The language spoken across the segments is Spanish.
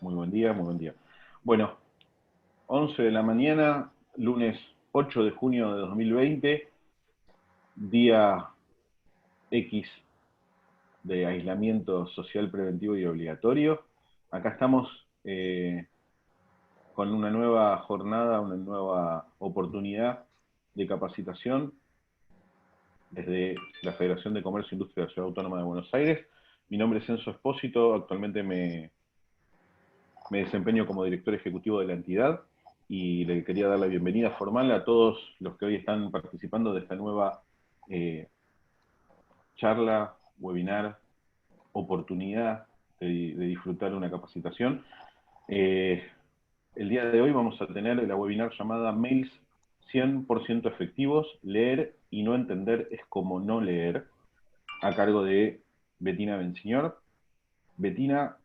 Muy buen día, muy buen día. Bueno, 11 de la mañana, lunes 8 de junio de 2020, día X de aislamiento social preventivo y obligatorio. Acá estamos con una nueva jornada, una nueva oportunidad de capacitación desde la Federación de Comercio e Industria de la Ciudad Autónoma de Buenos Aires. Mi nombre es Enzo Espósito, actualmente me desempeño como director ejecutivo de la entidad y le quería dar la bienvenida formal a todos los que hoy están participando de esta nueva charla, webinar, oportunidad de disfrutar una capacitación. El día de hoy vamos a tener la webinar llamada Mails 100% efectivos, leer y no entender es como no leer, a cargo de Betina Bensignor. Betina,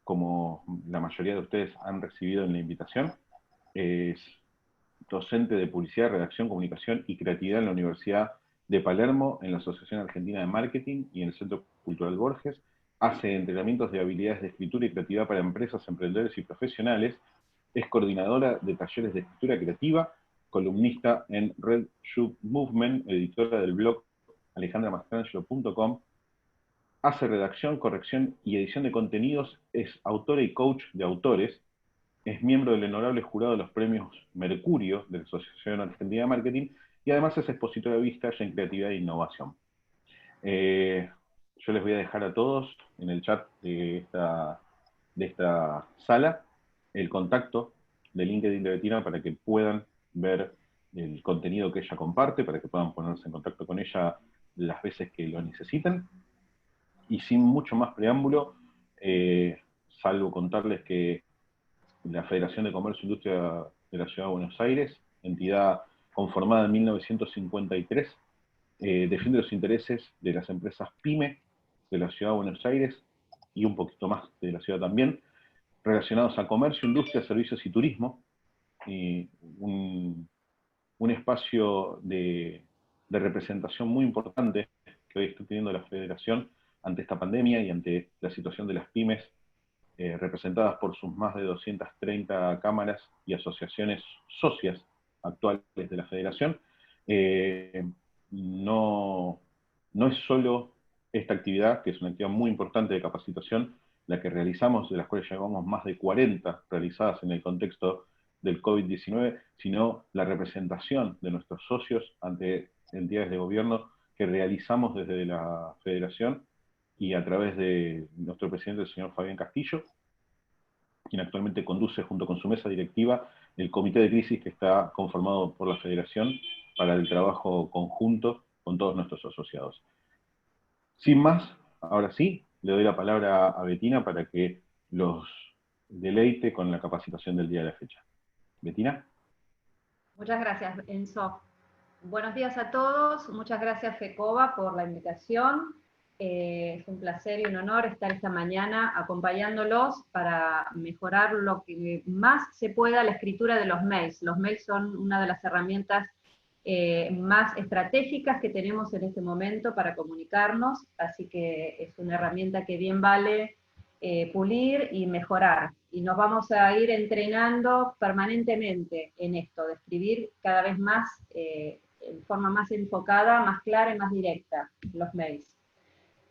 como la mayoría de ustedes han recibido en la invitación, es docente de publicidad, redacción, comunicación y creatividad en la Universidad de Palermo, en la Asociación Argentina de Marketing y en el Centro Cultural Borges. Hace entrenamientos de habilidades de escritura y creatividad para empresas, emprendedores y profesionales. Es coordinadora de talleres de escritura creativa, columnista en Red Shoe Movement, editora del blog alejandramastrangelo.com. Hace redacción, corrección y edición de contenidos, es autora y coach de autores, es miembro del honorable jurado de los premios Mercurio de la Asociación Argentina de Marketing y además es expositora de vistas en creatividad e innovación. Yo les voy a dejar a todos en el chat de esta sala el contacto de LinkedIn de Betina para que puedan ver el contenido que ella comparte, para que puedan ponerse en contacto con ella las veces que lo necesiten. Y sin mucho más preámbulo, salvo contarles que la Federación de Comercio e Industria de la Ciudad de Buenos Aires, entidad conformada en 1953, defiende los intereses de las empresas PYME de la Ciudad de Buenos Aires y un poquito más de la ciudad también, relacionados a comercio, industria, servicios y turismo, y un espacio de representación muy importante que hoy está teniendo la Federación ante esta pandemia y ante la situación de las pymes, representadas por sus más de 230 cámaras y asociaciones socias actuales de la Federación. No, no es solo esta actividad, que es una actividad muy importante de capacitación, la que realizamos, de las cuales llevamos más de 40 realizadas en el contexto del COVID-19, sino la representación de nuestros socios ante entidades de gobierno que realizamos desde la Federación y a través de nuestro presidente, el señor Fabián Castillo, quien actualmente conduce junto con su mesa directiva el comité de crisis que está conformado por la Federación para el trabajo conjunto con todos nuestros asociados. Sin más, ahora sí, le doy la palabra a Betina para que los deleite con la capacitación del día de la fecha. Betina. Muchas gracias, Enzo. Buenos días a todos. Muchas gracias, FECOBA, por la invitación. Es un placer y un honor estar esta mañana acompañándolos para mejorar lo que más se pueda la escritura de los mails. Los mails son una de las herramientas más estratégicas que tenemos en este momento para comunicarnos, así que es una herramienta que bien vale pulir y mejorar. Y nos vamos a ir entrenando permanentemente en esto, de escribir cada vez más, en forma más enfocada, más clara y más directa, los mails.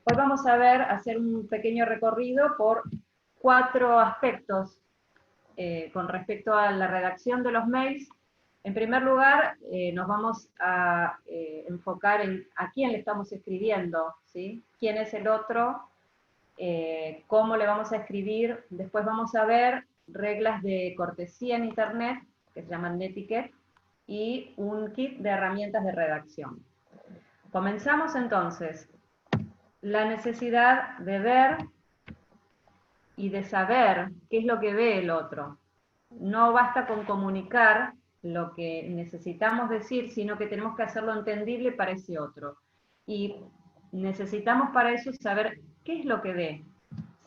Hoy vamos a hacer un pequeño recorrido por 4 aspectos con respecto a la redacción de los mails. En primer lugar, nos vamos a enfocar en a quién le estamos escribiendo, ¿sí? ¿Quién es el otro? Cómo le vamos a escribir. Después vamos a ver reglas de cortesía en Internet, que se llaman Netiquette, y un kit de herramientas de redacción. Comenzamos entonces. La necesidad de ver y de saber qué es lo que ve el otro. No basta con comunicar lo que necesitamos decir, sino que tenemos que hacerlo entendible para ese otro. Y necesitamos para eso saber qué es lo que ve,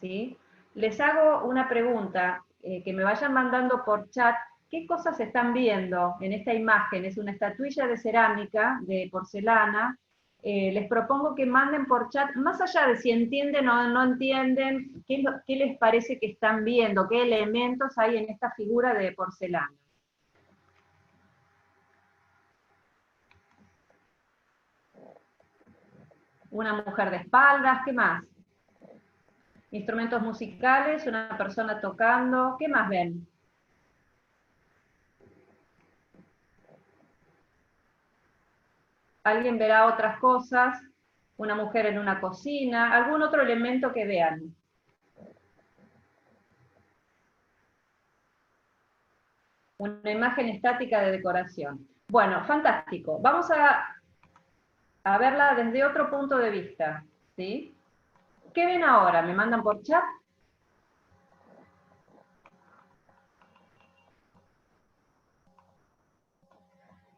¿sí? Les hago una pregunta, que me vayan mandando por chat. ¿Qué cosas están viendo en esta imagen? Es una estatuilla de cerámica, de porcelana, les propongo que manden por chat, más allá de si entienden o no entienden, qué les parece que están viendo, qué elementos hay en esta figura de porcelana. Una mujer de espaldas, ¿qué más? Instrumentos musicales, una persona tocando, ¿qué más ven? Alguien verá otras cosas, una mujer en una cocina, algún otro elemento que vean. Una imagen estática de decoración. Bueno, fantástico. Vamos a verla desde otro punto de vista, ¿sí? ¿Qué ven ahora? ¿Me mandan por chat?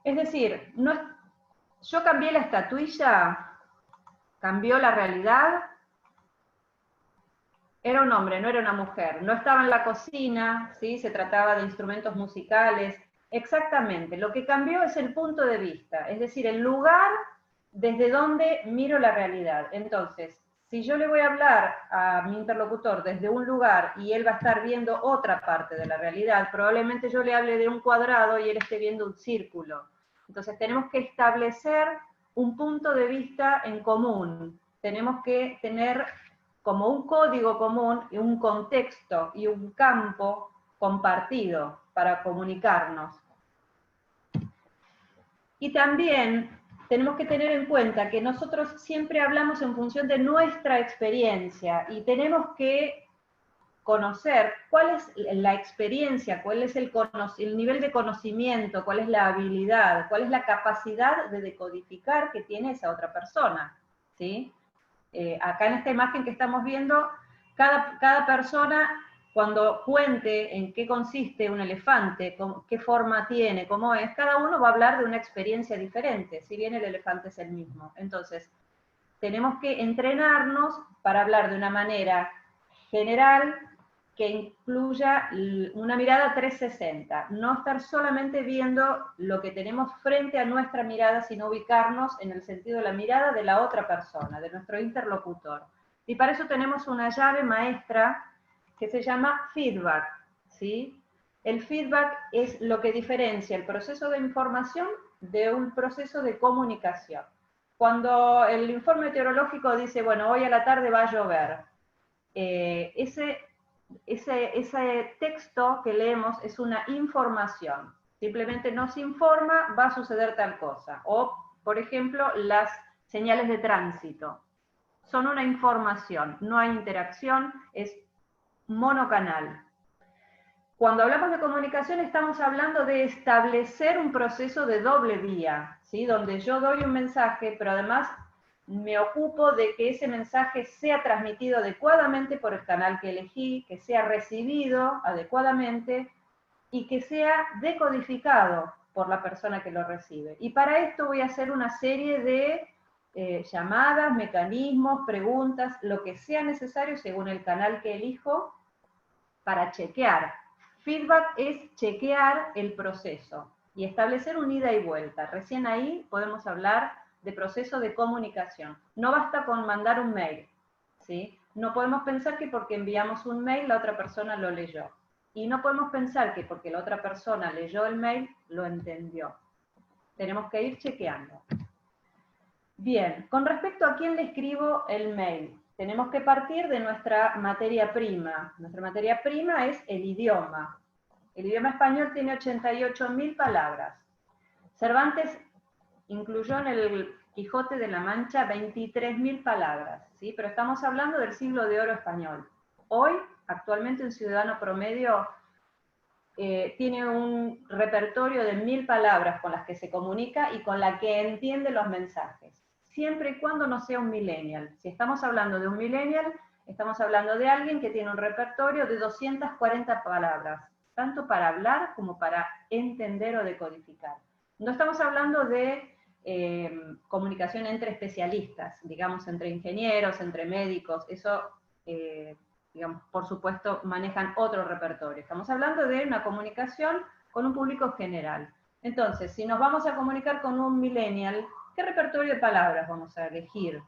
Es decir, yo cambié la estatuilla, cambió la realidad. Era un hombre, no era una mujer. No estaba en la cocina, ¿sí? Se trataba de instrumentos musicales. Exactamente, lo que cambió es el punto de vista, es decir, el lugar desde donde miro la realidad. Entonces, si yo le voy a hablar a mi interlocutor desde un lugar y él va a estar viendo otra parte de la realidad, probablemente yo le hable de un cuadrado y él esté viendo un círculo. Entonces tenemos que establecer un punto de vista en común. Tenemos que tener como un código común y un contexto y un campo compartido para comunicarnos. Y también tenemos que tener en cuenta que nosotros siempre hablamos en función de nuestra experiencia y tenemos que conocer cuál es la experiencia, cuál es el nivel de conocimiento, cuál es la habilidad, cuál es la capacidad de decodificar que tiene esa otra persona, ¿sí? Acá en esta imagen que estamos viendo, cada persona, cuando cuente en qué consiste un elefante, qué forma tiene, cómo es, cada uno va a hablar de una experiencia diferente, si bien el elefante es el mismo. Entonces, tenemos que entrenarnos para hablar de una manera general que incluya una mirada 360, no estar solamente viendo lo que tenemos frente a nuestra mirada, sino ubicarnos en el sentido de la mirada de la otra persona, de nuestro interlocutor. Y para eso tenemos una llave maestra que se llama feedback, ¿sí? El feedback es lo que diferencia el proceso de información de un proceso de comunicación. Cuando el informe meteorológico dice, bueno, hoy a la tarde va a llover, ese texto que leemos es una información. Simplemente nos informa, va a suceder tal cosa. O, por ejemplo, las señales de tránsito. Son una información, no hay interacción, es monocanal. Cuando hablamos de comunicación estamos hablando de establecer un proceso de doble vía, ¿sí? Donde yo doy un mensaje, pero además me ocupo de que ese mensaje sea transmitido adecuadamente por el canal que elegí, que sea recibido adecuadamente y que sea decodificado por la persona que lo recibe. Y para esto voy a hacer una serie de llamadas, mecanismos, preguntas, lo que sea necesario según el canal que elijo para chequear. Feedback es chequear el proceso y establecer un ida y vuelta. Recién ahí podemos hablar de proceso de comunicación. No basta con mandar un mail, ¿sí? No podemos pensar que porque enviamos un mail la otra persona lo leyó. Y no podemos pensar que porque la otra persona leyó el mail, lo entendió. Tenemos que ir chequeando. Bien, con respecto a quién le escribo el mail, tenemos que partir de nuestra materia prima. Nuestra materia prima es el idioma. El idioma español tiene 88.000 palabras. Cervantes incluyó en el Quijote de la Mancha 23.000 palabras, ¿sí? Pero estamos hablando del siglo de oro español. Hoy, actualmente, un ciudadano promedio tiene un repertorio de 1.000 palabras con las que se comunica y con la que entiende los mensajes, siempre y cuando no sea un millennial. Si estamos hablando de un millennial, estamos hablando de alguien que tiene un repertorio de 240 palabras, tanto para hablar como para entender o decodificar. No estamos hablando de comunicación entre especialistas, digamos, entre ingenieros, entre médicos, eso, digamos, por supuesto, manejan otro repertorio. Estamos hablando de una comunicación con un público general. Entonces, si nos vamos a comunicar con un millennial, ¿Qué repertorio de palabras vamos a elegir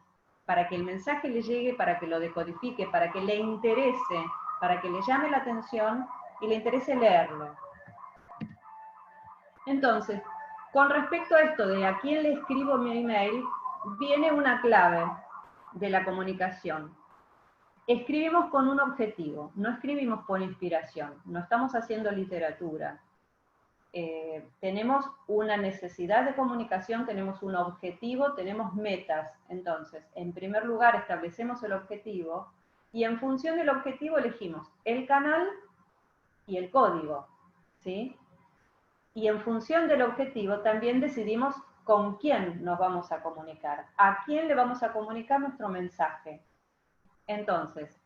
para que el mensaje le llegue, para que lo decodifique, para que le interese, para que le llame la atención y le interese leerlo? Entonces, con respecto a esto de a quién le escribo mi email, viene una clave de la comunicación. Escribimos con un objetivo, no escribimos por inspiración, no estamos haciendo literatura. Tenemos una necesidad de comunicación, tenemos un objetivo, tenemos metas. Entonces, en primer lugar, establecemos el objetivo y en función del objetivo elegimos el canal y el código, ¿sí? Y en función del objetivo también decidimos con quién nos vamos a comunicar, a quién le vamos a comunicar nuestro mensaje. Entonces,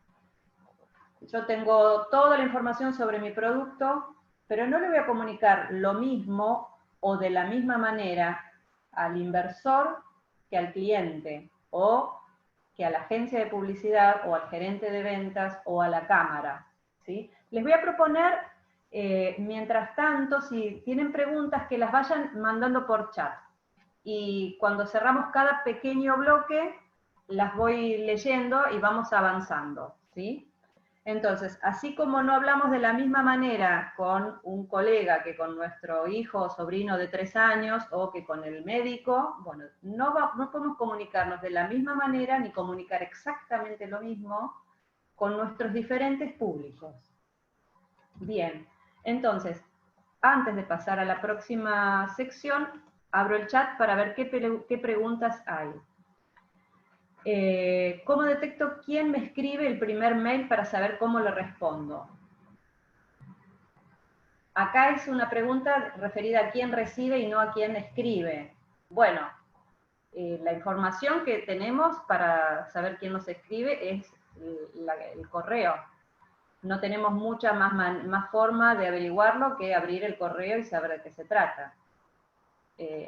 yo tengo toda la información sobre mi producto, pero no le voy a comunicar lo mismo o de la misma manera al inversor que al cliente, o que a la agencia de publicidad, o al gerente de ventas, o a la cámara, ¿sí? Les voy a proponer, mientras tanto, si tienen preguntas, que las vayan mandando por chat. Y cuando cerramos cada pequeño bloque, las voy leyendo y vamos avanzando, ¿sí? Entonces, así como no hablamos de la misma manera con un colega que con nuestro hijo o sobrino de 3 años o que con el médico, bueno, no podemos comunicarnos de la misma manera ni comunicar exactamente lo mismo con nuestros diferentes públicos. Bien, entonces, antes de pasar a la próxima sección, abro el chat para ver qué preguntas hay. ¿Cómo detecto quién me escribe el primer mail para saber cómo le respondo? Acá es una pregunta referida a quién recibe y no a quién escribe. Bueno, la información que tenemos para saber quién nos escribe es el correo. No tenemos mucha más forma de averiguarlo que abrir el correo y saber de qué se trata.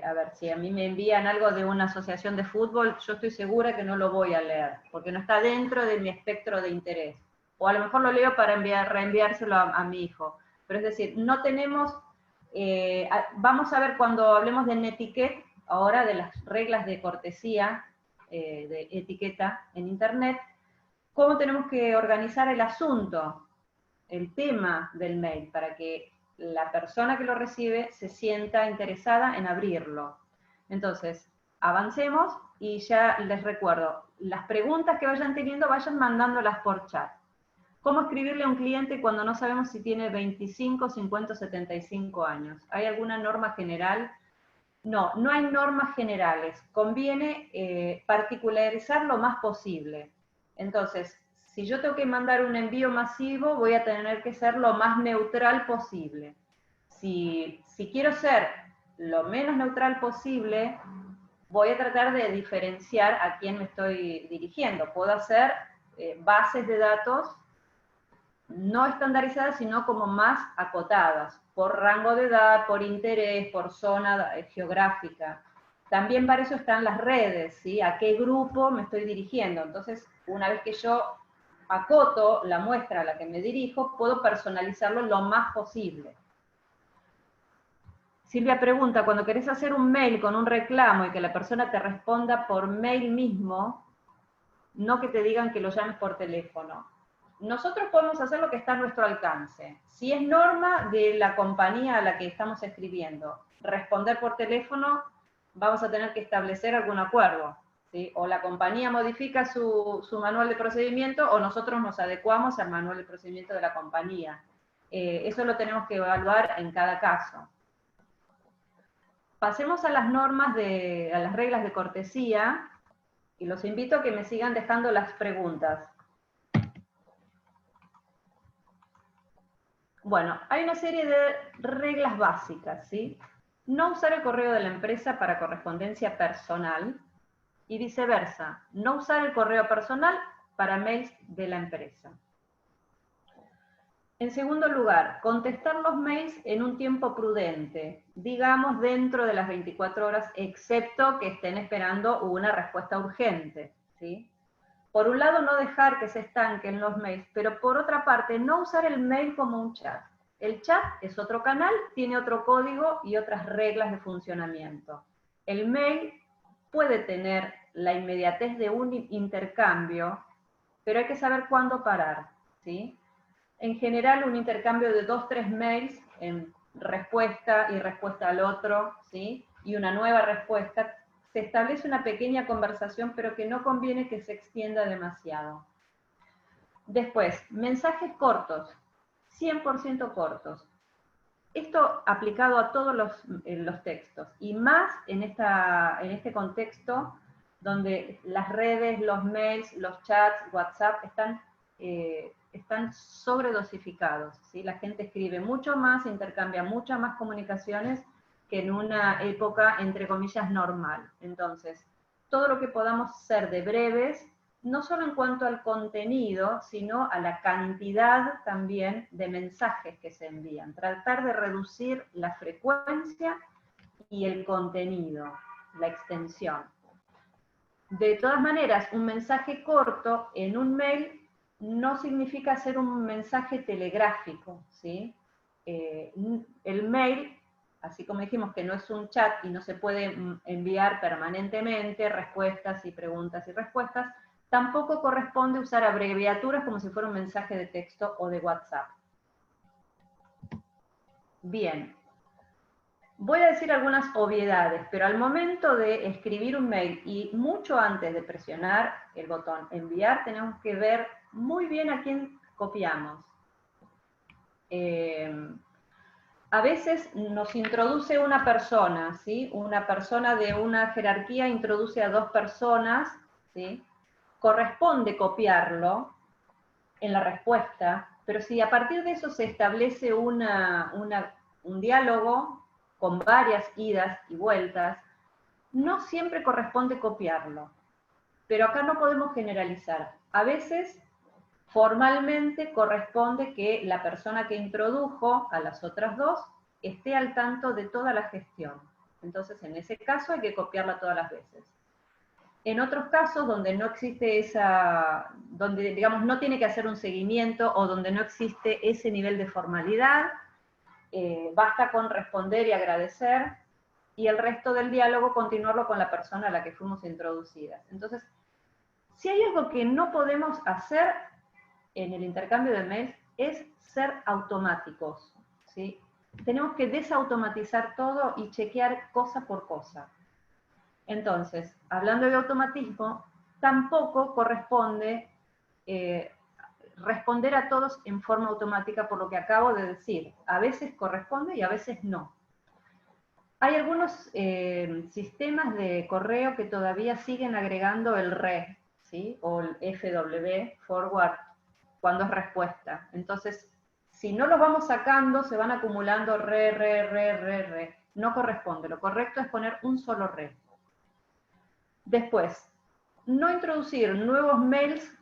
A ver, si a mí me envían algo de una asociación de fútbol, yo estoy segura que no lo voy a leer, porque no está dentro de mi espectro de interés. O a lo mejor lo leo para reenviárselo a mi hijo. Pero es decir, no tenemos, vamos a ver cuando hablemos de netiquette, ahora de las reglas de cortesía, de etiqueta en Internet, cómo tenemos que organizar el asunto, el tema del mail, para que la persona que lo recibe se sienta interesada en abrirlo. Entonces, avancemos y ya les recuerdo, las preguntas que vayan teniendo, vayan mandándolas por chat. ¿Cómo escribirle a un cliente cuando no sabemos si tiene 25, 50 o 75 años? ¿Hay alguna norma general? No, no hay normas generales. Conviene particularizar lo más posible. Entonces, si yo tengo que mandar un envío masivo, voy a tener que ser lo más neutral posible. Si quiero ser lo menos neutral posible, voy a tratar de diferenciar a quién me estoy dirigiendo. Puedo hacer bases de datos no estandarizadas, sino como más acotadas, por rango de edad, por interés, por zona geográfica. También para eso están las redes, ¿sí? ¿A qué grupo me estoy dirigiendo? Entonces, una vez que yo acoto la muestra a la que me dirijo, puedo personalizarlo lo más posible. Silvia pregunta, cuando querés hacer un mail con un reclamo y que la persona te responda por mail mismo, no que te digan que lo llames por teléfono. Nosotros podemos hacer lo que está a nuestro alcance. Si es norma de la compañía a la que estamos escribiendo responder por teléfono, vamos a tener que establecer algún acuerdo, ¿sí? O la compañía modifica su manual de procedimiento o nosotros nos adecuamos al manual de procedimiento de la compañía. Eso lo tenemos que evaluar en cada caso. Pasemos a las normas, a las reglas de cortesía, y los invito a que me sigan dejando las preguntas. Bueno, hay una serie de reglas básicas, ¿sí? No usar el correo de la empresa para correspondencia personal y viceversa, no usar el correo personal para mails de la empresa. En segundo lugar, contestar los mails en un tiempo prudente, digamos dentro de las 24 horas, excepto que estén esperando una respuesta urgente, ¿sí? Por un lado, no dejar que se estanquen los mails, pero por otra parte, no usar el mail como un chat. El chat es otro canal, tiene otro código y otras reglas de funcionamiento. El mail puede tener la inmediatez de un intercambio, pero hay que saber cuándo parar, ¿sí? En general, un intercambio de 2-3 mails en respuesta y respuesta al otro, ¿sí? Y una nueva respuesta, se establece una pequeña conversación, pero que no conviene que se extienda demasiado. Después, mensajes cortos, 100% cortos. Esto aplicado a todos los textos, y más en este contexto donde las redes, los mails, los chats, WhatsApp están sobredosificados, ¿sí? La gente escribe mucho más, intercambia muchas más comunicaciones que en una época, entre comillas, normal. Entonces, todo lo que podamos ser de breves, no solo en cuanto al contenido, sino a la cantidad también de mensajes que se envían. Tratar de reducir la frecuencia y el contenido, la extensión. De todas maneras, un mensaje corto en un mail no significa ser un mensaje telegráfico, ¿sí? El mail, así como dijimos que no es un chat y no se puede enviar permanentemente respuestas y preguntas y respuestas, tampoco corresponde usar abreviaturas como si fuera un mensaje de texto o de WhatsApp. Bien. Voy a decir algunas obviedades, pero al momento de escribir un mail y mucho antes de presionar el botón enviar, tenemos que ver muy bien a quién copiamos. A veces nos introduce una persona, ¿sí? Una persona de una jerarquía introduce a 2 personas, ¿sí? Corresponde copiarlo en la respuesta, pero si a partir de eso se establece un diálogo con varias idas y vueltas, no siempre corresponde copiarlo. Pero acá no podemos generalizar. A veces, formalmente, corresponde que la persona que introdujo a las otras 2 esté al tanto de toda la gestión. Entonces, en ese caso hay que copiarla todas las veces. En otros casos, donde no existe donde, digamos, no tiene que hacer un seguimiento o donde no existe ese nivel de formalidad, basta con responder y agradecer, y el resto del diálogo continuarlo con la persona a la que fuimos introducidas. Entonces, si hay algo que no podemos hacer en el intercambio de mails es ser automáticos, ¿sí? Tenemos que desautomatizar todo y chequear cosa por cosa. Entonces, hablando de automatismo, tampoco corresponde responder a todos en forma automática por lo que acabo de decir. A veces corresponde y a veces no. Hay algunos sistemas de correo que todavía siguen agregando el RE, ¿sí? O el FW, forward, cuando es respuesta. Entonces, si no los vamos sacando, se van acumulando re. No corresponde. Lo correcto es poner un solo re. Después, no introducir nuevos mails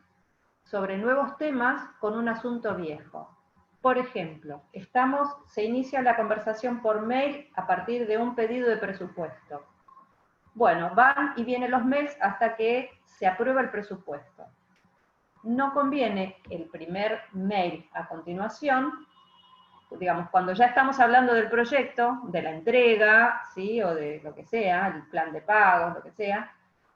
sobre nuevos temas con un asunto viejo. Por ejemplo, se inicia la conversación por mail a partir de un pedido de presupuesto. Bueno, van y vienen los mails hasta que se aprueba el presupuesto. No conviene el primer mail a continuación, digamos, cuando ya estamos hablando del proyecto, de la entrega, ¿sí? O de lo que sea, el plan de pagos, lo que sea,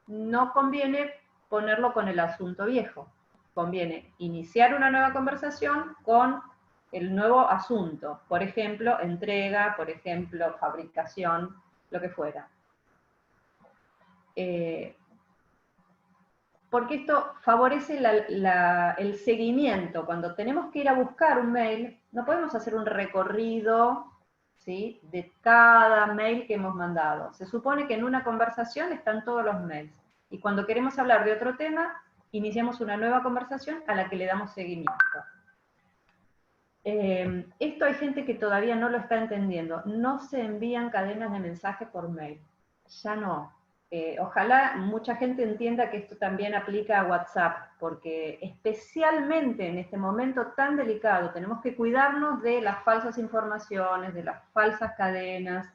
no conviene ponerlo con el asunto viejo. Conviene iniciar una nueva conversación con el nuevo asunto, por ejemplo, entrega, por ejemplo, fabricación, lo que fuera. Porque esto favorece el seguimiento. Cuando tenemos que ir a buscar un mail, no podemos hacer un recorrido, ¿sí? De cada mail que hemos mandado. Se supone que en una conversación están todos los mails. Y cuando queremos hablar de otro tema, iniciamos una nueva conversación a la que le damos seguimiento. Esto hay gente que todavía no lo está entendiendo. No se envían cadenas de mensaje por mail. Ya no. Ojalá mucha gente entienda que esto también aplica a WhatsApp, porque especialmente en este momento tan delicado tenemos que cuidarnos de las falsas informaciones, de las falsas cadenas.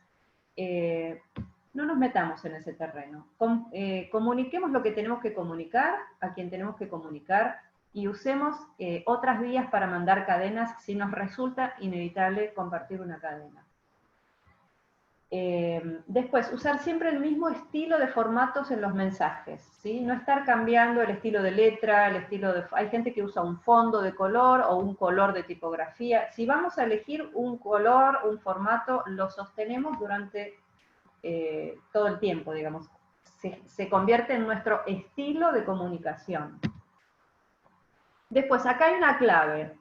No nos metamos en ese terreno. Comuniquemos lo que tenemos que comunicar, a quien tenemos que comunicar, y usemos otras vías para mandar cadenas si nos resulta inevitable compartir una cadena. Después, usar siempre el mismo estilo de formatos en los mensajes, ¿sí? No estar cambiando el estilo de letra, el estilo de... Hay gente que usa un fondo de color o un color de tipografía. Si vamos a elegir un color, un formato, lo sostenemos durante todo el tiempo, digamos. Se convierte en nuestro estilo de comunicación. Después, acá hay una clave.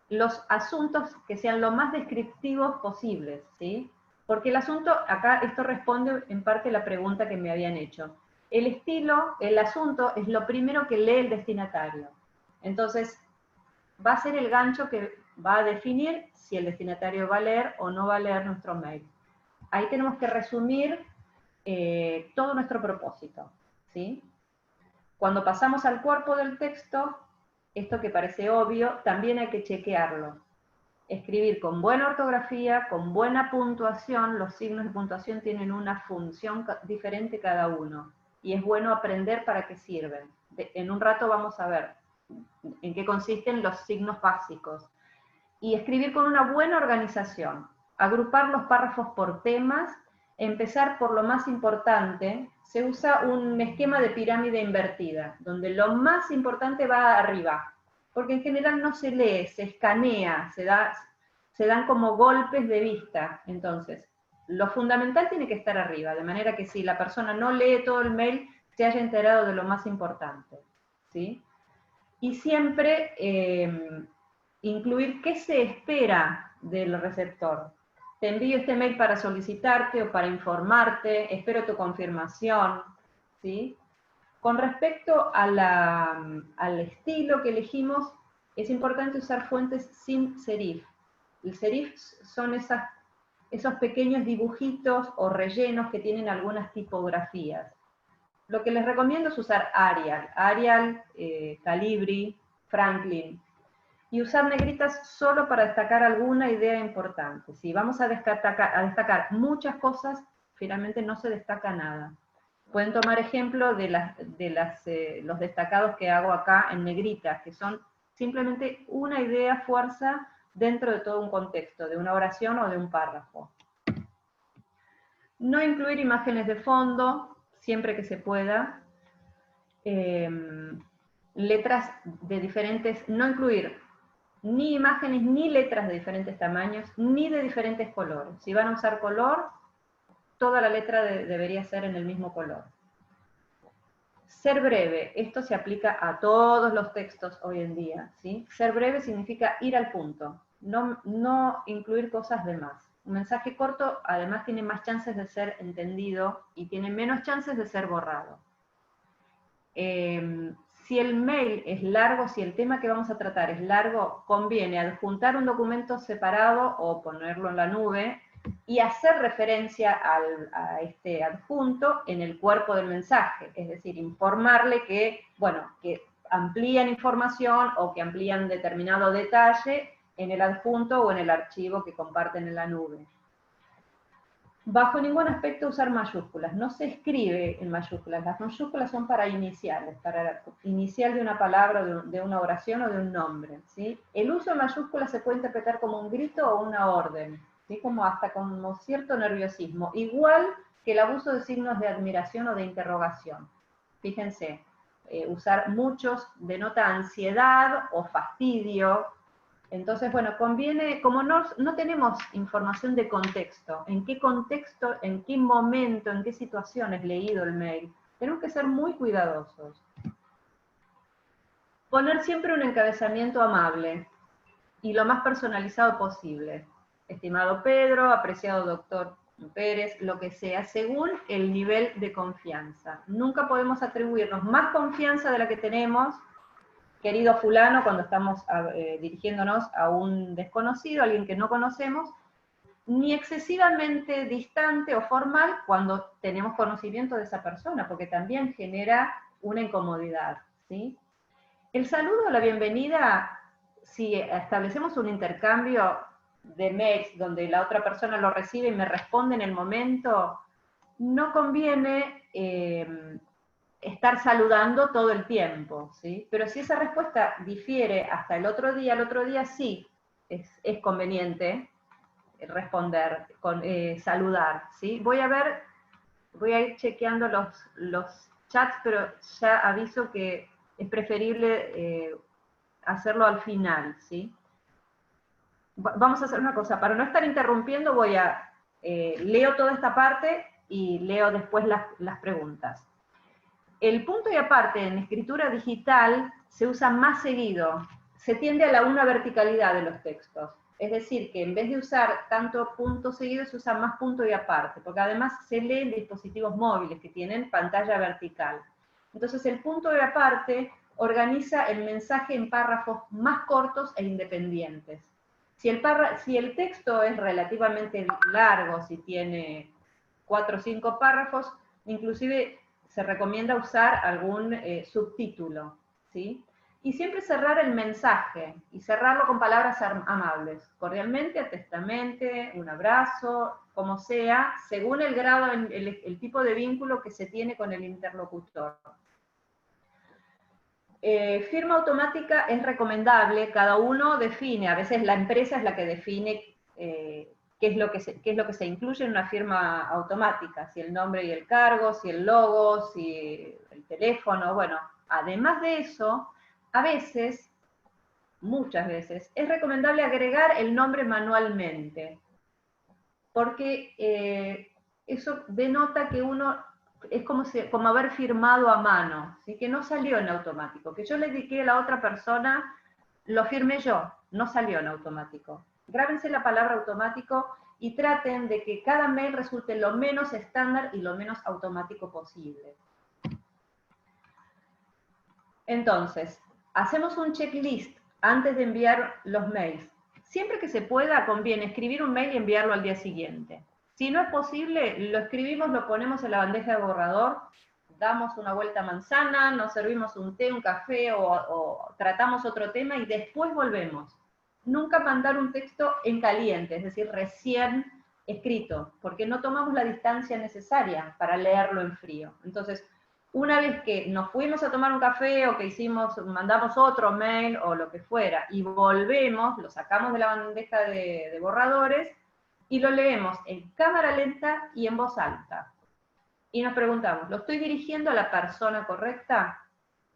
Los asuntos que sean lo más descriptivos posibles, ¿sí? Porque el asunto, acá esto responde en parte a la pregunta que me habían hecho. El estilo, el asunto, es lo primero que lee el destinatario. Entonces, va a ser el gancho que va a definir si el destinatario va a leer o no va a leer nuestro mail. Ahí tenemos que resumir todo nuestro propósito, ¿sí? Cuando pasamos al cuerpo del texto, esto que parece obvio, también hay que chequearlo. Escribir con buena ortografía, con buena puntuación. Los signos de puntuación tienen una función diferente cada uno, y es bueno aprender para qué sirven. En un rato vamos a ver en qué consisten los signos básicos. Y escribir con una buena organización, agrupar los párrafos por temas, empezar por lo más importante. Se usa un esquema de pirámide invertida, donde lo más importante va arriba, porque en general no se lee, se escanea, se dan como golpes de vista. Entonces, lo fundamental tiene que estar arriba, de manera que si la persona no lee todo el mail, se haya enterado de lo más importante, ¿sí? Y siempre incluir qué se espera del receptor. Te envío este mail para solicitarte o para informarte, espero tu confirmación, ¿sí? Con respecto a al estilo que elegimos, es importante usar fuentes sin serif. El serif son esos pequeños dibujitos o rellenos que tienen algunas tipografías. Lo que les recomiendo es usar Arial, Calibri, Franklin, y usar negritas solo para destacar alguna idea importante. Si vamos a destacar muchas cosas, finalmente no se destaca nada. Pueden tomar ejemplo de los destacados que hago acá en negritas, que son simplemente una idea fuerza dentro de todo un contexto, de una oración o de un párrafo. No incluir imágenes de fondo, siempre que se pueda. Letras de diferentes, no incluir ni imágenes ni letras de diferentes tamaños, ni de diferentes colores. Si van a usar color, toda la letra debería ser en el mismo color. Ser breve, esto se aplica a todos los textos hoy en día, ¿sí? Ser breve significa ir al punto, no incluir cosas de más. Un mensaje corto, además, tiene más chances de ser entendido y tiene menos chances de ser borrado. Si el mail es largo, si el tema que vamos a tratar es largo, conviene adjuntar un documento separado o ponerlo en la nube y hacer referencia a este adjunto en el cuerpo del mensaje, es decir, informarle que, bueno, que amplían información o que amplían determinado detalle en el adjunto o en el archivo que comparten en la nube. Bajo ningún aspecto usar mayúsculas, no se escribe en mayúsculas, las mayúsculas son para iniciales, para inicial de una palabra, de una oración o de un nombre, ¿sí? El uso de mayúsculas se puede interpretar como un grito o una orden, ¿sí? Como hasta como cierto nerviosismo, igual que el abuso de signos de admiración o de interrogación. Fíjense, usar muchos denota ansiedad o fastidio. Entonces, bueno, conviene, como no tenemos información de contexto, en qué momento, en qué situación es leído el mail, tenemos que ser muy cuidadosos. Poner siempre un encabezamiento amable y lo más personalizado posible. Estimado Pedro, apreciado doctor Pérez, lo que sea, según el nivel de confianza. Nunca podemos atribuirnos más confianza de la que tenemos, querido fulano, cuando estamos dirigiéndonos a un desconocido, alguien que no conocemos, ni excesivamente distante o formal cuando tenemos conocimiento de esa persona, porque también genera una incomodidad, ¿sí? El saludo, la bienvenida, si establecemos un intercambio de mails donde la otra persona lo recibe y me responde en el momento, no conviene estar saludando todo el tiempo, ¿sí? Pero si esa respuesta difiere hasta el otro día sí es conveniente responder, saludar, ¿sí? Voy a ir chequeando los chats, pero ya aviso que es preferible hacerlo al final, ¿sí? Vamos a hacer una cosa, para no estar interrumpiendo leo toda esta parte y leo después las preguntas. El punto y aparte en escritura digital se usa más seguido, se tiende a la una verticalidad de los textos. Es decir, que en vez de usar tanto punto seguido, se usa más punto y aparte, porque además se lee en dispositivos móviles que tienen pantalla vertical. Entonces el punto y aparte organiza el mensaje en párrafos más cortos e independientes. Si el texto es relativamente largo, si tiene 4 o 5 párrafos, inclusive se recomienda usar algún subtítulo, ¿sí? Y siempre cerrar el mensaje, y cerrarlo con palabras amables, cordialmente, atentamente, un abrazo, como sea, según el grado, el tipo de vínculo que se tiene con el interlocutor. Firma automática es recomendable, cada uno define, a veces la empresa es la que define qué es lo que se incluye en una firma automática, si el nombre y el cargo, si el logo, si el teléfono, bueno, además de eso, a veces, muchas veces, es recomendable agregar el nombre manualmente, porque eso denota que uno es como haber firmado a mano, ¿sí? Que no salió en automático, que yo le dediqué a la otra persona, lo firmé yo, no salió en automático. Grábense la palabra automático y traten de que cada mail resulte lo menos estándar y lo menos automático posible. Entonces, hacemos un checklist antes de enviar los mails. Siempre que se pueda, conviene escribir un mail y enviarlo al día siguiente. Si no es posible, lo escribimos, lo ponemos en la bandeja de borrador, damos una vuelta a manzana, nos servimos un té, un café o tratamos otro tema y después volvemos. Nunca mandar un texto en caliente, es decir, recién escrito, porque no tomamos la distancia necesaria para leerlo en frío. Entonces, una vez que nos fuimos a tomar un café o que mandamos otro mail o lo que fuera y volvemos, lo sacamos de la bandeja de borradores y lo leemos en cámara lenta y en voz alta. Y nos preguntamos, ¿lo estoy dirigiendo a la persona correcta?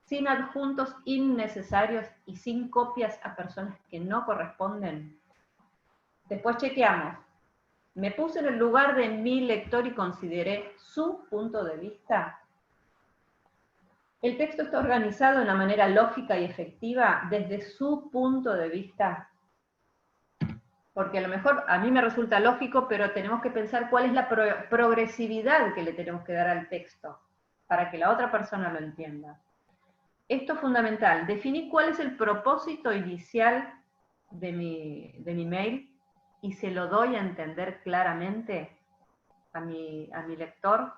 Sin adjuntos innecesarios y sin copias a personas que no corresponden. Después chequeamos, ¿me puse en el lugar de mi lector y consideré su punto de vista? ¿El texto está organizado de una manera lógica y efectiva desde su punto de vista? Porque a lo mejor a mí me resulta lógico, pero tenemos que pensar cuál es la progresividad que le tenemos que dar al texto para que la otra persona lo entienda. Esto es fundamental, definir cuál es el propósito inicial de mi mail y se lo doy a entender claramente a mi lector.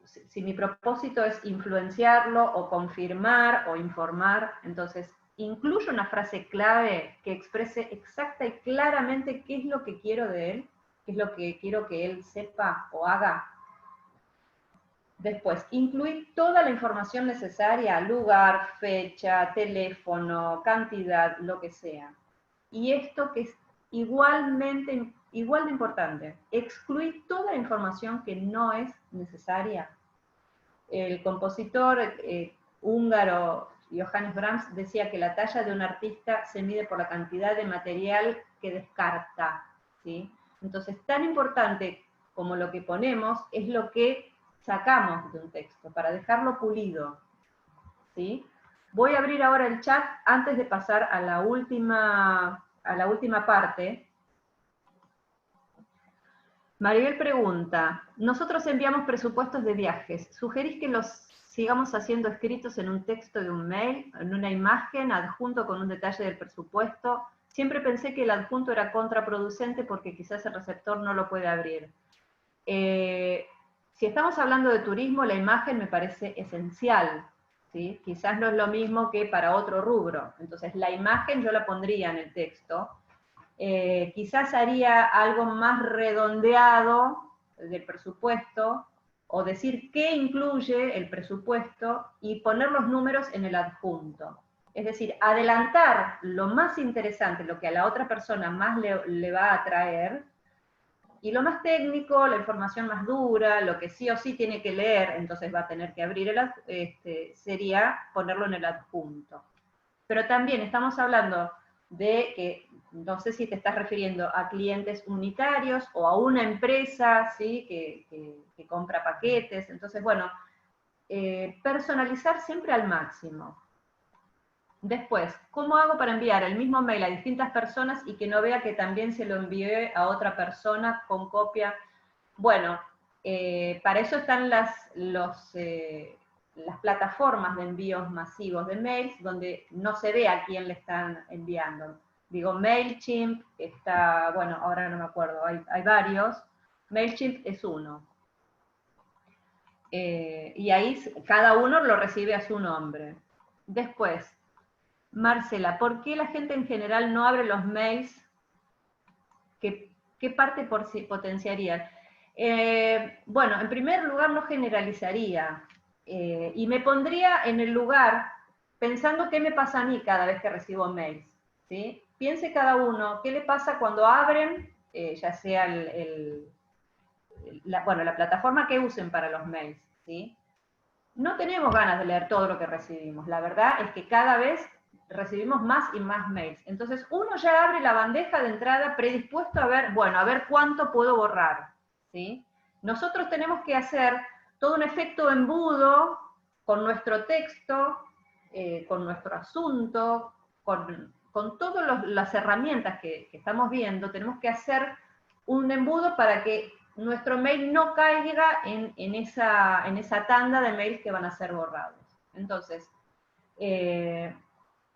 Si mi propósito es influenciarlo o confirmar o informar, entonces incluyo una frase clave que exprese exacta y claramente qué es lo que quiero de él, qué es lo que quiero que él sepa o haga. Después, incluir toda la información necesaria, lugar, fecha, teléfono, cantidad, lo que sea. Y esto que es igual de importante, excluir toda la información que no es necesaria. El compositor húngaro Johannes Brahms decía que la talla de un artista se mide por la cantidad de material que descarta, ¿sí? Entonces, tan importante como lo que ponemos es lo que sacamos de un texto, para dejarlo pulido, ¿sí? Voy a abrir ahora el chat antes de pasar a la última parte. Maribel pregunta, nosotros enviamos presupuestos de viajes, ¿sugerís que los sigamos haciendo escritos en un texto de un mail, en una imagen, adjunto con un detalle del presupuesto? Siempre pensé que el adjunto era contraproducente porque quizás el receptor no lo puede abrir. Si estamos hablando de turismo, la imagen me parece esencial, ¿sí? Quizás no es lo mismo que para otro rubro. Entonces, la imagen yo la pondría en el texto. Quizás haría algo más redondeado del presupuesto, o decir qué incluye el presupuesto y poner los números en el adjunto. Es decir, adelantar lo más interesante, lo que a la otra persona más le va a atraer, Y lo más técnico, la información más dura, lo que sí o sí tiene que leer, entonces va a tener que abrir sería ponerlo en el adjunto. Pero también estamos hablando de que, no sé si te estás refiriendo a clientes unitarios o a una empresa, ¿sí? que compra paquetes. Entonces, bueno, personalizar siempre al máximo. Después, ¿cómo hago para enviar el mismo mail a distintas personas y que no vea que también se lo envié a otra persona con copia? Bueno, para eso están las plataformas de envíos masivos de mails, donde no se ve a quién le están enviando. Digo, MailChimp está, bueno, ahora no me acuerdo, hay varios. MailChimp es uno. Y ahí cada uno lo recibe a su nombre. Después, Marcela, ¿por qué la gente en general no abre los mails? ¿Qué parte potenciaría? Bueno, en primer lugar no generalizaría, y me pondría en el lugar pensando qué me pasa a mí cada vez que recibo mails, ¿sí? Piense cada uno, ¿qué le pasa cuando abren, ya sea la plataforma que usen para los mails, ¿sí? No tenemos ganas de leer todo lo que recibimos, la verdad es que cada vez recibimos más y más mails. Entonces uno ya abre la bandeja de entrada predispuesto a ver, bueno, a ver cuánto puedo borrar, ¿sí? Nosotros tenemos que hacer todo un efecto embudo con nuestro texto, con nuestro asunto, con todas las herramientas que estamos viendo, tenemos que hacer un embudo para que nuestro mail no caiga en esa tanda de mails que van a ser borrados. Entonces,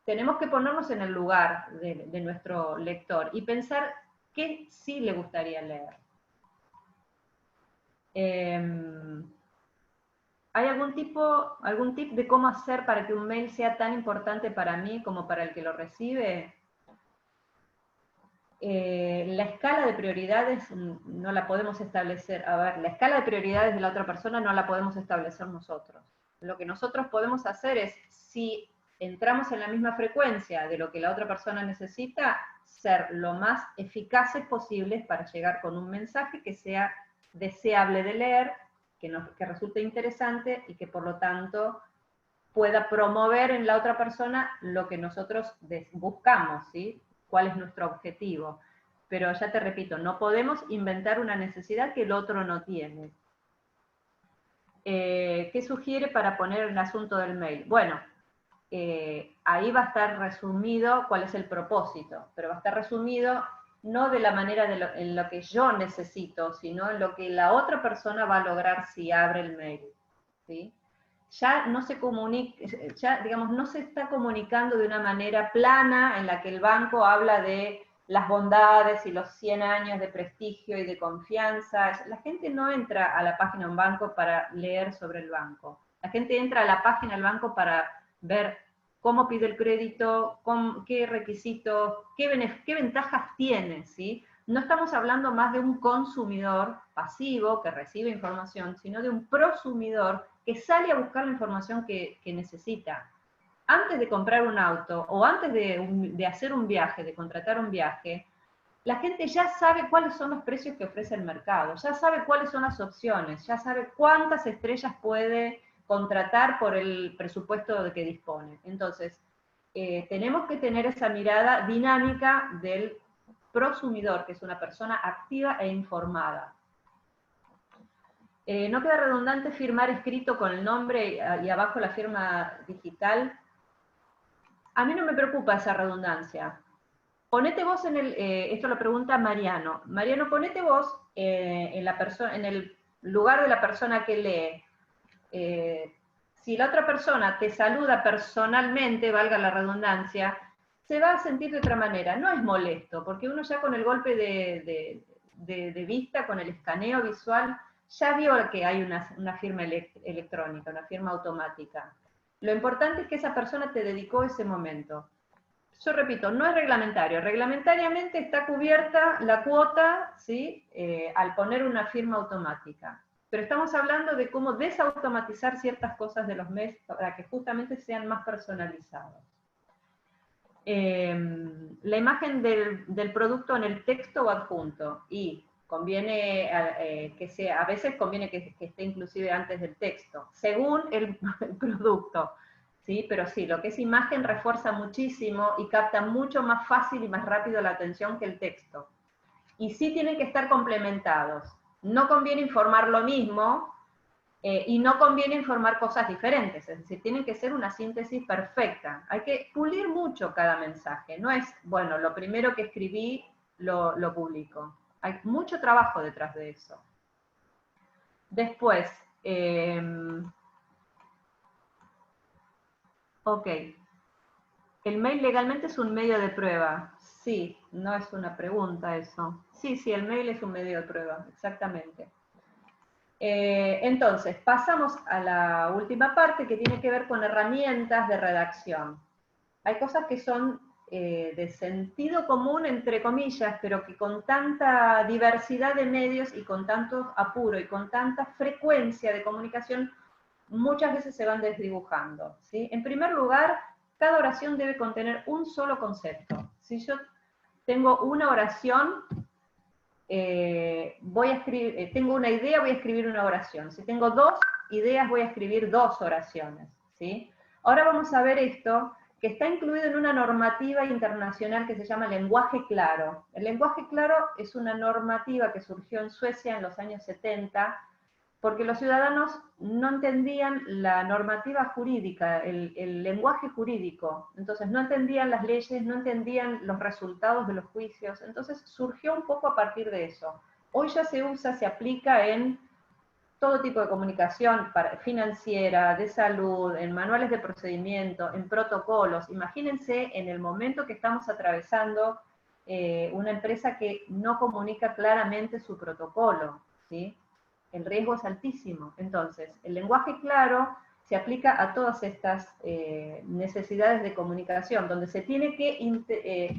tenemos que ponernos en el lugar de nuestro lector y pensar qué sí le gustaría leer. ¿Hay algún tip de cómo hacer para que un mail sea tan importante para mí como para el que lo recibe? La escala de prioridades no la podemos establecer. A ver, la escala de prioridades de la otra persona no la podemos establecer nosotros. Lo que nosotros podemos hacer es, si entramos en la misma frecuencia de lo que la otra persona necesita, ser lo más eficaces posibles para llegar con un mensaje que sea deseable de leer, que resulte interesante y que por lo tanto pueda promover en la otra persona lo que nosotros buscamos, ¿sí? ¿Cuál es nuestro objetivo? Pero ya te repito, no podemos inventar una necesidad que el otro no tiene. ¿Qué sugiere para poner el asunto del mail? Bueno, ahí va a estar resumido cuál es el propósito, pero va a estar resumido no de la manera en lo que yo necesito, sino en lo que la otra persona va a lograr si abre el mail, ¿sí? Ya no se comunica, ya digamos, no se está comunicando de una manera plana en la que el banco habla de las bondades y los 100 años de prestigio y de confianza. La gente no entra a la página de un banco para leer sobre el banco. La gente entra a la página del banco para ver cómo pide el crédito, qué requisitos, qué ventajas tiene, ¿sí? No estamos hablando más de un consumidor pasivo que recibe información, sino de un prosumidor que sale a buscar la información que necesita. Antes de comprar un auto o antes de hacer un viaje, de contratar un viaje, la gente ya sabe cuáles son los precios que ofrece el mercado, ya sabe cuáles son las opciones, ya sabe cuántas estrellas puede contratar por el presupuesto de que dispone. Entonces, tenemos que tener esa mirada dinámica del prosumidor, que es una persona activa e informada. ¿No queda redundante firmar escrito con el nombre y abajo la firma digital? A mí no me preocupa esa redundancia. Ponete vos esto lo pregunta Mariano. Mariano, ponete vos en el lugar de la persona que lee. Si la otra persona te saluda personalmente, valga la redundancia, se va a sentir de otra manera. No es molesto, porque uno ya con el golpe de vista, con el escaneo visual, ya vio que hay una firma electrónica, una firma automática. Lo importante es que esa persona te dedicó ese momento. Yo repito, no es reglamentario. Reglamentariamente está cubierta la cuota, ¿sí? Al poner una firma automática. Pero estamos hablando de cómo desautomatizar ciertas cosas de los mails para que justamente sean más personalizados. La imagen del producto en el texto o adjunto. Y conviene a veces conviene que esté inclusive antes del texto, según el producto, ¿sí? Pero sí, lo que es imagen refuerza muchísimo y capta mucho más fácil y más rápido la atención que el texto. Y sí tienen que estar complementados. No conviene informar lo mismo y no conviene informar cosas diferentes, es decir, tienen que ser una síntesis perfecta. Hay que pulir mucho cada mensaje, no es, bueno, lo primero que escribí lo publico. Hay mucho trabajo detrás de eso. Después, ok, ¿el mail legalmente es un medio de prueba? Sí, no es una pregunta eso. Sí, sí, el mail es un medio de prueba, exactamente. Entonces, pasamos a la última parte que tiene que ver con herramientas de redacción. Hay cosas que son de sentido común, entre comillas, pero que con tanta diversidad de medios y con tanto apuro y con tanta frecuencia de comunicación, muchas veces se van desdibujando, ¿sí? En primer lugar, cada oración debe contener un solo concepto. Si yo tengo una oración, voy a escribir, tengo una idea, voy a escribir una oración. Si tengo dos ideas, voy a escribir dos oraciones, ¿sí? Ahora vamos a ver esto, que está incluido en una normativa internacional que se llama lenguaje claro. El lenguaje claro es una normativa que surgió en Suecia en los años 70, porque los ciudadanos no entendían la normativa jurídica, el lenguaje jurídico, entonces no entendían las leyes, no entendían los resultados de los juicios, entonces surgió un poco a partir de eso. Hoy ya se usa, se aplica en todo tipo de comunicación financiera, de salud, en manuales de procedimiento, en protocolos. Imagínense en el momento que estamos atravesando una empresa que no comunica claramente su protocolo, ¿sí? El riesgo es altísimo. Entonces, el lenguaje claro se aplica a todas estas necesidades de comunicación, donde se tiene que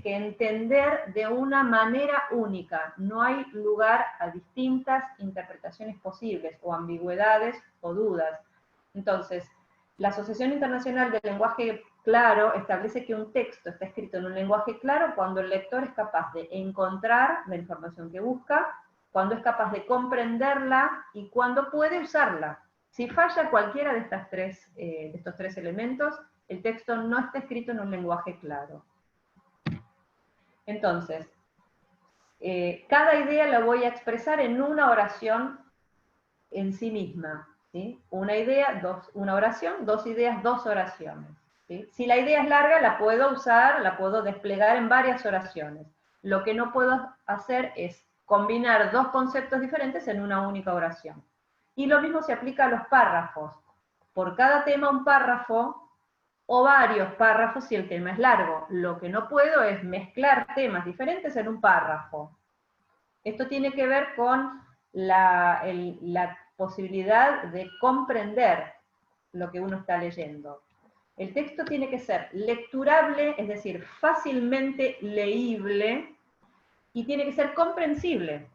entender de una manera única. No hay lugar a distintas interpretaciones posibles, o ambigüedades, o dudas. Entonces, la Asociación Internacional del Lenguaje Claro establece que un texto está escrito en un lenguaje claro cuando el lector es capaz de encontrar la información que busca, cuando es capaz de comprenderla y cuando puede usarla. Si falla cualquiera de estos tres elementos, el texto no está escrito en un lenguaje claro. Entonces, cada idea la voy a expresar en una oración en sí misma, ¿sí? Una idea, una oración, dos ideas, dos oraciones, ¿sí? Si la idea es larga, la puedo usar, la puedo desplegar en varias oraciones. Lo que no puedo hacer es combinar dos conceptos diferentes en una única oración. Y lo mismo se aplica a los párrafos. Por cada tema un párrafo, o varios párrafos si el tema es largo. Lo que no puedo es mezclar temas diferentes en un párrafo. Esto tiene que ver con la posibilidad de comprender lo que uno está leyendo. El texto tiene que ser lecturable, es decir, fácilmente leíble, y tiene que ser comprensible.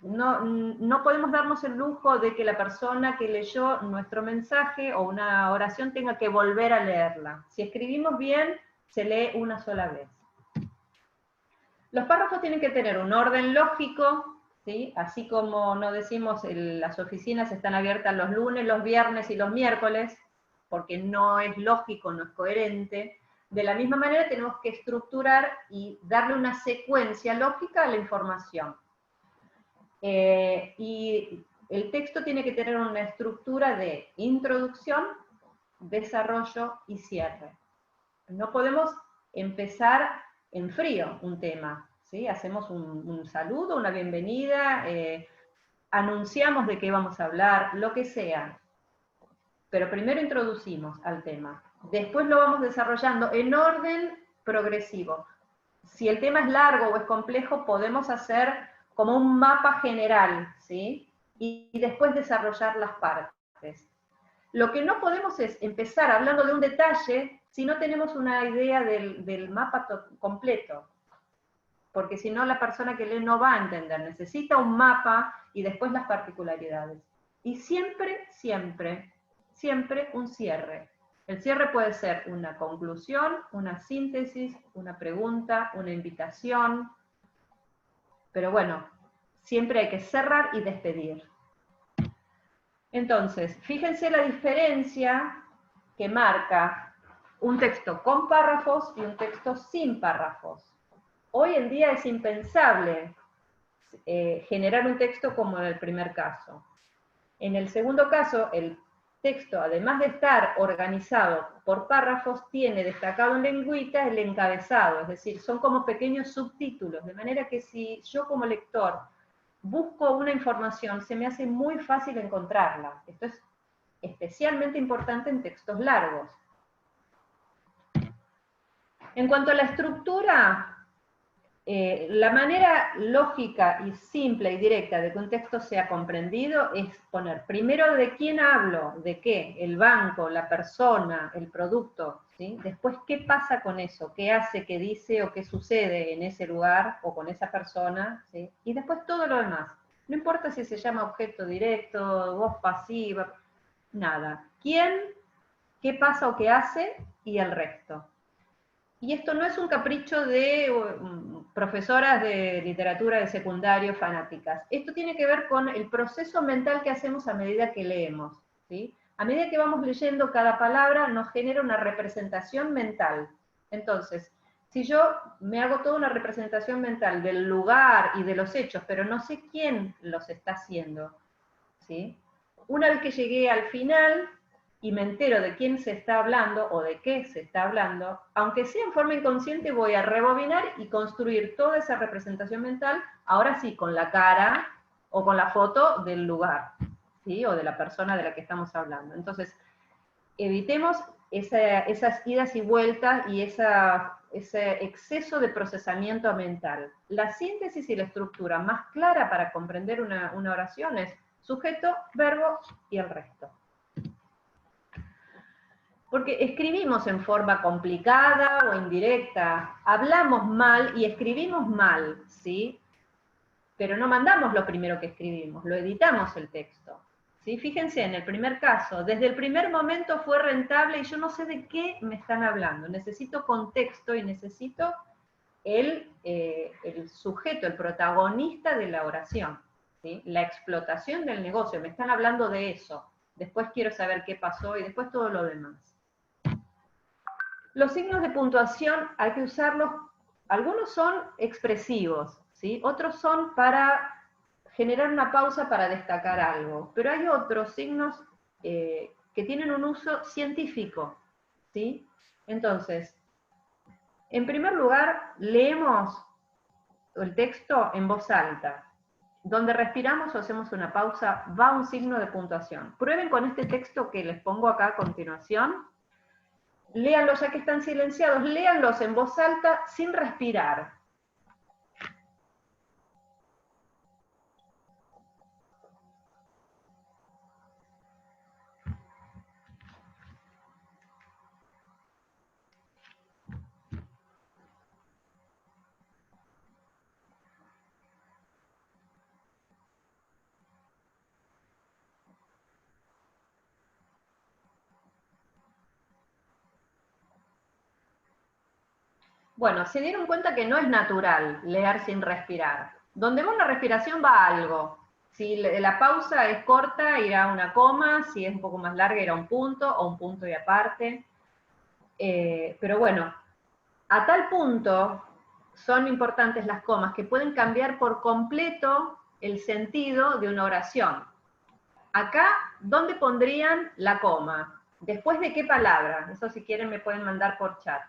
No podemos darnos el lujo de que la persona que leyó nuestro mensaje o una oración tenga que volver a leerla. Si escribimos bien, se lee una sola vez. Los párrafos tienen que tener un orden lógico, ¿sí? Así como no decimos las oficinas están abiertas los lunes, los viernes y los miércoles, porque no es lógico, no es coherente. De la misma manera tenemos que estructurar y darle una secuencia lógica a la información. Y el texto tiene que tener una estructura de introducción, desarrollo y cierre. No podemos empezar en frío un tema, ¿sí? Hacemos un saludo, una bienvenida, anunciamos de qué vamos a hablar, lo que sea. Pero primero introducimos al tema. Después lo vamos desarrollando en orden progresivo. Si el tema es largo o es complejo, podemos hacer como un mapa general, ¿sí? Y después desarrollar las partes. Lo que no podemos es empezar hablando de un detalle si no tenemos una idea del mapa completo. Porque si no, la persona que lee no va a entender. Necesita un mapa y después las particularidades. Y siempre, siempre, siempre un cierre. El cierre puede ser una conclusión, una síntesis, una pregunta, una invitación. Pero bueno, siempre hay que cerrar y despedir. Entonces, fíjense la diferencia que marca un texto con párrafos y un texto sin párrafos. Hoy en día es impensable generar un texto como en el primer caso. En el segundo caso, el texto, además de estar organizado por párrafos, tiene destacado en lengüita el encabezado, es decir, son como pequeños subtítulos, de manera que si yo como lector busco una información, se me hace muy fácil encontrarla. Esto es especialmente importante en textos largos. En cuanto a la estructura, la manera lógica y simple y directa de que un texto sea comprendido es poner primero de quién hablo, de qué, el banco, la persona, el producto, ¿sí? Después qué pasa con eso, qué hace, qué dice o qué sucede en ese lugar o con esa persona, ¿sí? Y después todo lo demás. No importa si se llama objeto directo, voz pasiva, nada. ¿Quién, qué pasa o qué hace y el resto? Y esto no es un capricho de profesoras de literatura de secundario fanáticas. Esto tiene que ver con el proceso mental que hacemos a medida que leemos, ¿sí? A medida que vamos leyendo cada palabra nos genera una representación mental. Entonces, si yo me hago toda una representación mental del lugar y de los hechos, pero no sé quién los está haciendo, ¿sí? Una vez que llegué al final y me entero de quién se está hablando o de qué se está hablando, aunque sea en forma inconsciente, voy a rebobinar y construir toda esa representación mental, ahora sí, con la cara o con la foto del lugar, ¿sí? O de la persona de la que estamos hablando. Entonces, evitemos esas idas y vueltas y ese exceso de procesamiento mental. La síntesis y la estructura más clara para comprender una oración es sujeto, verbo y el resto. Porque escribimos en forma complicada o indirecta, hablamos mal y escribimos mal, ¿sí? Pero no mandamos lo primero que escribimos, lo editamos el texto. ¿Sí? Fíjense, en el primer caso, desde el primer momento fue rentable y yo no sé de qué me están hablando. Necesito contexto y necesito el sujeto, el protagonista de la oración, ¿sí? La explotación del negocio, me están hablando de eso. Después quiero saber qué pasó y después todo lo demás. Los signos de puntuación hay que usarlos, algunos son expresivos, ¿sí? Otros son para generar una pausa para destacar algo, pero hay otros signos que tienen un uso científico, ¿sí? Entonces, en primer lugar, leemos el texto en voz alta. Donde respiramos o hacemos una pausa, va un signo de puntuación. Prueben con este texto que les pongo acá a continuación. Léanlos ya que están silenciados, léanlos en voz alta sin respirar. Bueno, se dieron cuenta que no es natural leer sin respirar. Donde va una respiración va algo. Si la pausa es corta, irá una coma, si es un poco más larga, irá un punto o un punto y aparte. Pero bueno, a tal punto son importantes las comas que pueden cambiar por completo el sentido de una oración. Acá, ¿dónde pondrían la coma? ¿Después de qué palabra? Eso si quieren me pueden mandar por chat.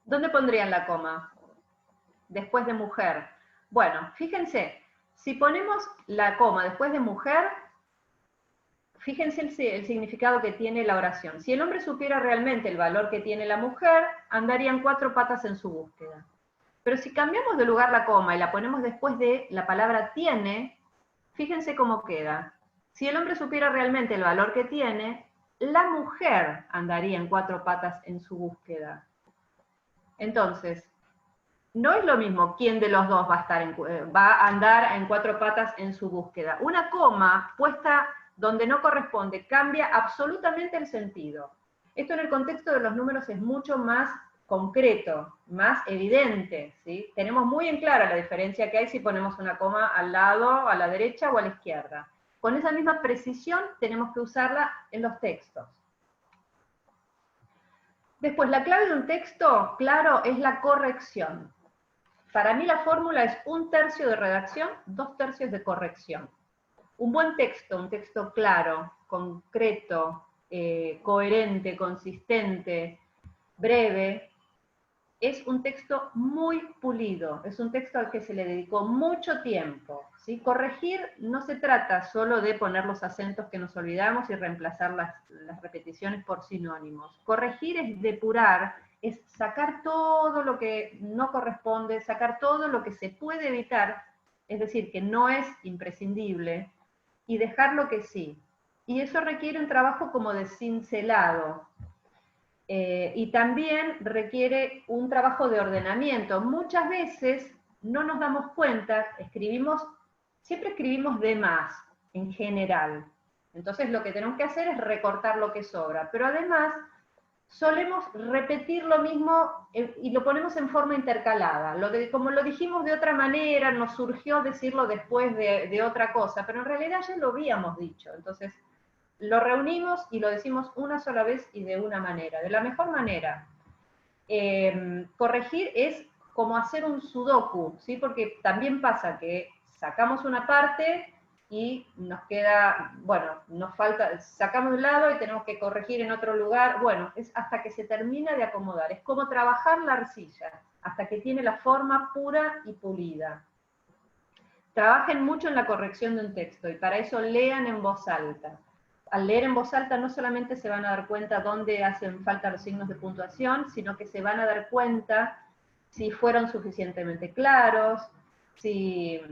¿Dónde pondrían la coma? Después de mujer. Bueno, fíjense, si ponemos la coma después de mujer, fíjense el significado que tiene la oración. Si el hombre supiera realmente el valor que tiene la mujer, andarían 4 patas en su búsqueda. Pero si cambiamos de lugar la coma y la ponemos después de la palabra tiene, fíjense cómo queda. Si el hombre supiera realmente el valor que tiene, la mujer andaría en 4 patas en su búsqueda. Entonces, no es lo mismo quién de los dos va a andar en 4 patas en su búsqueda. Una coma puesta donde no corresponde cambia absolutamente el sentido. Esto en el contexto de los números es mucho más concreto, más evidente, ¿sí? Tenemos muy en clara la diferencia que hay si ponemos una coma al lado, a la derecha o a la izquierda. Con esa misma precisión tenemos que usarla en los textos. Después, la clave de un texto, claro, es la corrección. Para mí la fórmula es 1/3 de redacción, 2/3 de corrección. Un buen texto, un texto claro, concreto, coherente, consistente, breve, es un texto muy pulido, es un texto al que se le dedicó mucho tiempo, ¿sí? Corregir no se trata solo de poner los acentos que nos olvidamos y reemplazar las repeticiones por sinónimos. Corregir es depurar, es sacar todo lo que no corresponde, sacar todo lo que se puede evitar, es decir, que no es imprescindible, y dejar lo que sí. Y eso requiere un trabajo como de cincelado, y también requiere un trabajo de ordenamiento. Muchas veces no nos damos cuenta, siempre escribimos de más, en general. Entonces lo que tenemos que hacer es recortar lo que sobra, pero además solemos repetir lo mismo y lo ponemos en forma intercalada. Como lo dijimos de otra manera, nos surgió decirlo después de otra cosa, pero en realidad ya lo habíamos dicho. Entonces, lo reunimos y lo decimos una sola vez y de una manera, de la mejor manera. Corregir es como hacer un sudoku, ¿sí? Porque también pasa que sacamos una parte y nos queda, bueno, nos falta, sacamos de un lado y tenemos que corregir en otro lugar, bueno, es hasta que se termina de acomodar, es como trabajar la arcilla, hasta que tiene la forma pura y pulida. Trabajen mucho en la corrección de un texto y para eso lean en voz alta. Al leer en voz alta no solamente se van a dar cuenta dónde hacen falta los signos de puntuación, sino que se van a dar cuenta si fueron suficientemente claros, si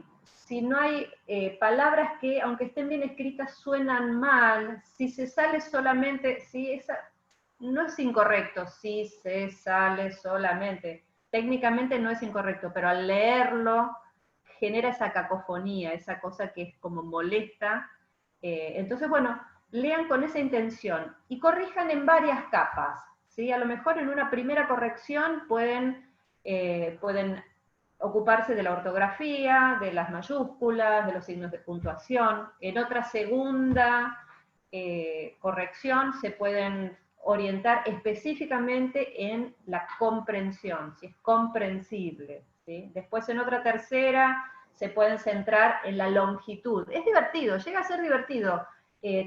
no hay palabras que, aunque estén bien escritas, suenan mal, si se sale solamente, no es incorrecto, si se sale solamente. Técnicamente no es incorrecto, pero al leerlo genera esa cacofonía, esa cosa que es como molesta. Entonces, bueno, lean con esa intención y corrijan en varias capas, ¿sí? A lo mejor en una primera corrección pueden ocuparse de la ortografía, de las mayúsculas, de los signos de puntuación. En otra segunda corrección se pueden orientar específicamente en la comprensión, si es comprensible, ¿sí? Después en otra tercera se pueden centrar en la longitud. Es divertido, llega a ser divertido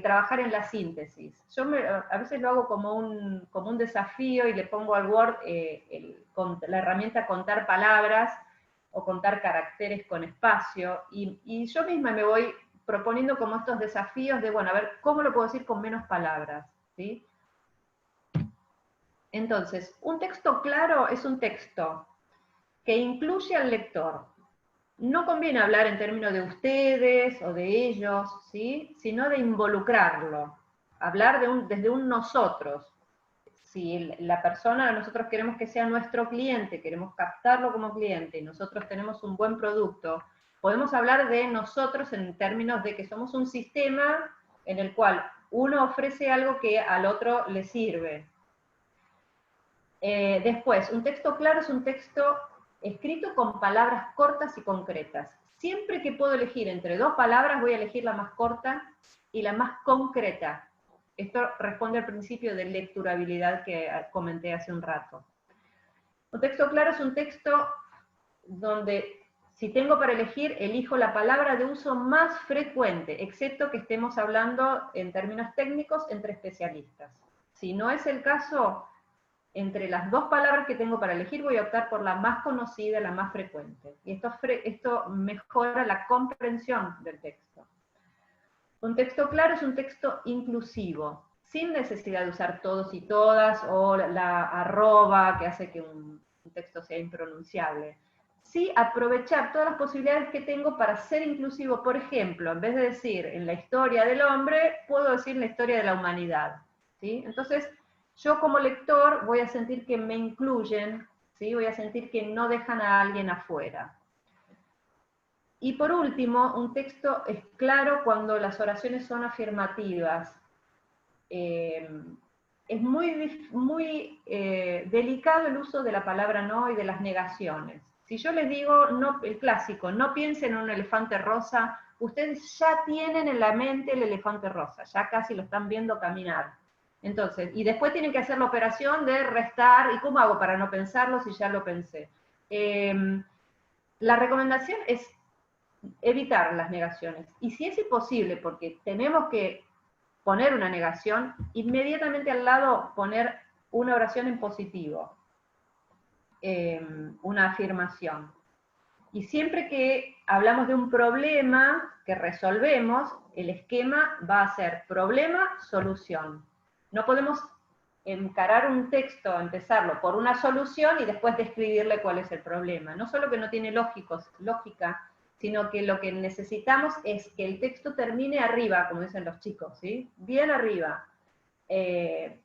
trabajar en la síntesis. Yo a veces lo hago como un desafío y le pongo al Word la herramienta contar palabras o contar caracteres con espacio, y yo misma me voy proponiendo como estos desafíos de, bueno, a ver, ¿cómo lo puedo decir con menos palabras? ¿Sí? Entonces, un texto claro es un texto que incluye al lector. No conviene hablar en términos de ustedes o de ellos, ¿sí? Sino de involucrarlo. Hablar desde un nosotros. Si la persona, nosotros queremos que sea nuestro cliente, queremos captarlo como cliente y nosotros tenemos un buen producto, podemos hablar de nosotros en términos de que somos un sistema en el cual uno ofrece algo que al otro le sirve. Después, un texto claro es un texto escrito con palabras cortas y concretas. Siempre que puedo elegir entre 2 palabras, voy a elegir la más corta y la más concreta. Esto responde al principio de lecturabilidad que comenté hace un rato. Un texto claro es un texto donde, si tengo para elegir, elijo la palabra de uso más frecuente, excepto que estemos hablando en términos técnicos entre especialistas. Si no es el caso, entre las 2 palabras que tengo para elegir voy a optar por la más conocida, la más frecuente. Y esto mejora la comprensión del texto. Un texto claro es un texto inclusivo, sin necesidad de usar todos y todas, o la arroba que hace que un texto sea impronunciable. Sí, aprovechar todas las posibilidades que tengo para ser inclusivo. Por ejemplo, en vez de decir en la historia del hombre, puedo decir en la historia de la humanidad. ¿sí? Entonces, yo como lector voy a sentir que me incluyen, ¿sí? Voy a sentir que no dejan a alguien afuera. Y por último, un texto es claro cuando las oraciones son afirmativas. Es muy delicado el uso de la palabra no y de las negaciones. Si yo les digo, no, el clásico, no piensen en un elefante rosa, ustedes ya tienen en la mente el elefante rosa, ya casi lo están viendo caminar. Entonces, y después tienen que hacer la operación de restar, ¿y cómo hago para no pensarlo si ya lo pensé? La recomendación es evitar las negaciones. Y si es imposible, porque tenemos que poner una negación, inmediatamente al lado poner una oración en positivo, una afirmación. Y siempre que hablamos de un problema que resolvemos, el esquema va a ser problema, solución. No podemos encarar un texto, empezarlo por una solución y después describirle cuál es el problema. No solo que no tiene lógica, sino que lo que necesitamos es que el texto termine arriba, como dicen los chicos, ¿sí? Bien arriba.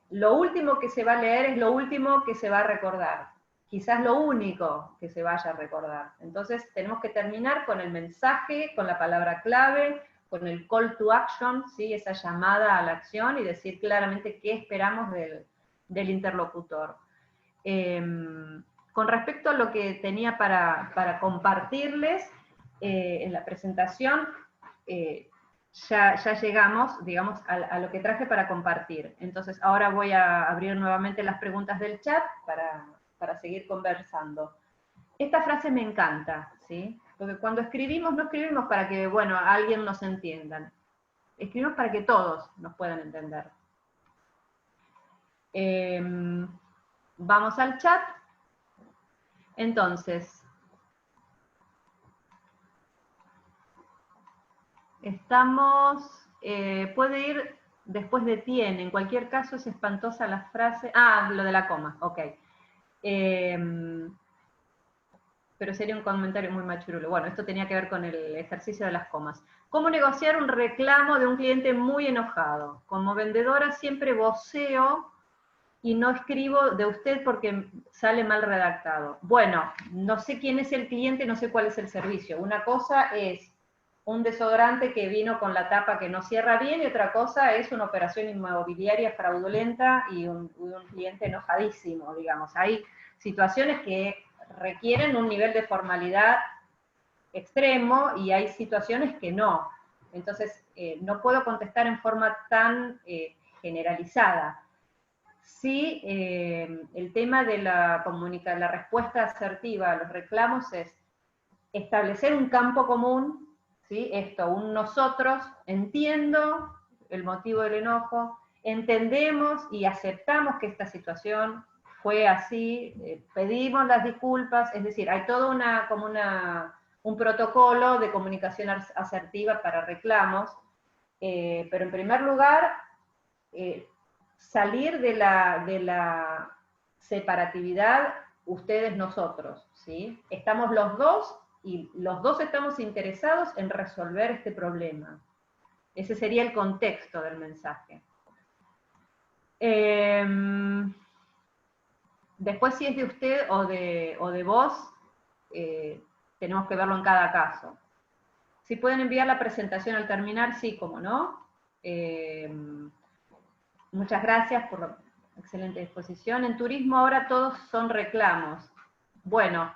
Lo último que se va a leer es lo último que se va a recordar. Quizás lo único que se vaya a recordar. Entonces tenemos que terminar con el mensaje, con la palabra clave, con el call to action, ¿sí? Esa llamada a la acción y decir claramente qué esperamos del interlocutor. Con respecto a lo que tenía para compartirles en la presentación, ya llegamos, digamos, a lo que traje para compartir. Entonces, ahora voy a abrir nuevamente las preguntas del chat para seguir conversando. Esta frase me encanta, ¿sí? Porque cuando escribimos, no escribimos para que, bueno, alguien nos entienda. Escribimos para que todos nos puedan entender. Vamos al chat. Entonces, estamos, puede ir después de tiene, en cualquier caso es espantosa la frase, lo de la coma, ok. Pero sería un comentario muy machurulo. Bueno, esto tenía que ver con el ejercicio de las comas. ¿Cómo negociar un reclamo de un cliente muy enojado? Como vendedora siempre voceo y no escribo de usted porque sale mal redactado. Bueno, no sé quién es el cliente, no sé cuál es el servicio. Una cosa es un desodorante que vino con la tapa que no cierra bien y otra cosa es una operación inmobiliaria fraudulenta y un cliente enojadísimo, digamos. Hay situaciones que requieren un nivel de formalidad extremo y hay situaciones que no. Entonces, no puedo contestar en forma tan generalizada. Sí, el tema de la respuesta asertiva a los reclamos es establecer un campo común, ¿sí? Esto, un nosotros, entiendo el motivo del enojo, entendemos y aceptamos que esta situación fue así, pedimos las disculpas, es decir, hay todo un protocolo de comunicación asertiva para reclamos, pero en primer lugar, salir de la separatividad ustedes-nosotros, ¿sí? Estamos los dos y los dos estamos interesados en resolver este problema. Ese sería el contexto del mensaje. Después, si es de usted o de vos, tenemos que verlo en cada caso. Si pueden enviar la presentación al terminar, sí, como no. Muchas gracias por la excelente disposición. En turismo ahora todos son reclamos. Bueno,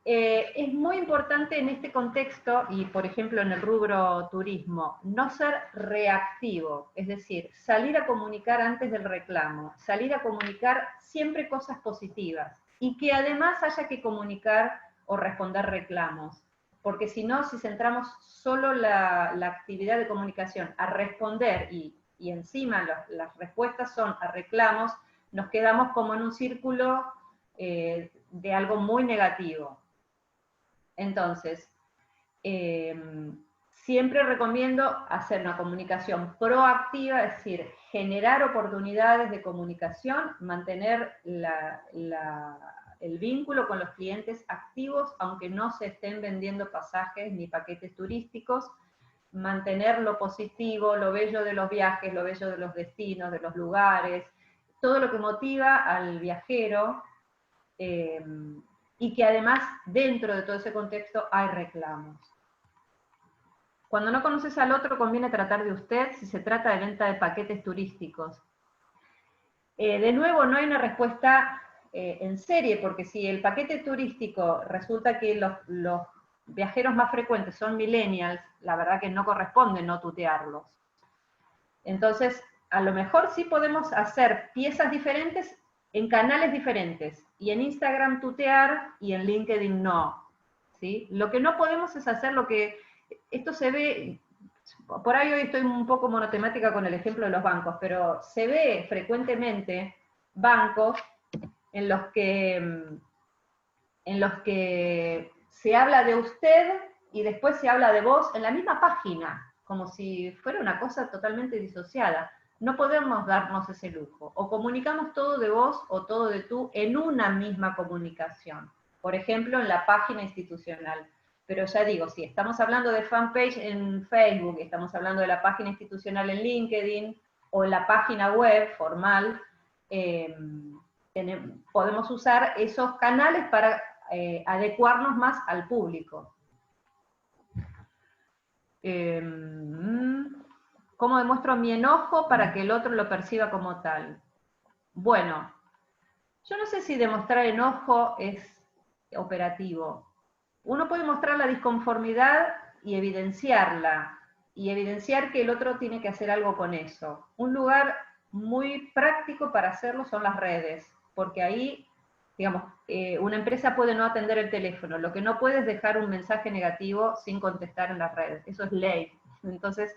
es muy importante en este contexto, y por ejemplo en el rubro turismo, no ser reactivo, es decir, salir a comunicar antes del reclamo, salir a comunicar siempre cosas positivas, y que además haya que comunicar o responder reclamos, porque si no, si centramos solo la actividad de comunicación a responder y encima las respuestas son a reclamos, nos quedamos como en un círculo de algo muy negativo. Entonces, siempre recomiendo hacer una comunicación proactiva, es decir, generar oportunidades de comunicación, mantener el vínculo con los clientes activos, aunque no se estén vendiendo pasajes ni paquetes turísticos, mantener lo positivo, lo bello de los viajes, lo bello de los destinos, de los lugares, todo lo que motiva al viajero, y que además dentro de todo ese contexto hay reclamos. Cuando no conoces al otro conviene tratar de usted si se trata de venta de paquetes turísticos. De nuevo, no hay una respuesta en serie, porque si el paquete turístico resulta que los viajeros más frecuentes son millennials, la verdad que no corresponde no tutearlos. Entonces, a lo mejor sí podemos hacer piezas diferentes en canales diferentes, y en Instagram tutear y en LinkedIn no, ¿sí? Lo que no podemos es hacer lo que, esto se ve, por ahí hoy estoy un poco monotemática con el ejemplo de los bancos, pero se ve frecuentemente bancos en los que se habla de usted y después se habla de vos en la misma página, como si fuera una cosa totalmente disociada. No podemos darnos ese lujo. O comunicamos todo de vos o todo de tú en una misma comunicación. Por ejemplo, en la página institucional. Pero ya digo, si estamos hablando de fanpage en Facebook, estamos hablando de la página institucional en LinkedIn, o la página web formal, podemos usar esos canales para adecuarnos más al público. ¿Cómo demuestro mi enojo para que el otro lo perciba como tal? Bueno, yo no sé si demostrar enojo es operativo. Uno puede mostrar la disconformidad y evidenciarla, y evidenciar que el otro tiene que hacer algo con eso. Un lugar muy práctico para hacerlo son las redes, porque ahí, digamos, una empresa puede no atender el teléfono, lo que no puede es dejar un mensaje negativo sin contestar en las redes, eso es ley. Entonces,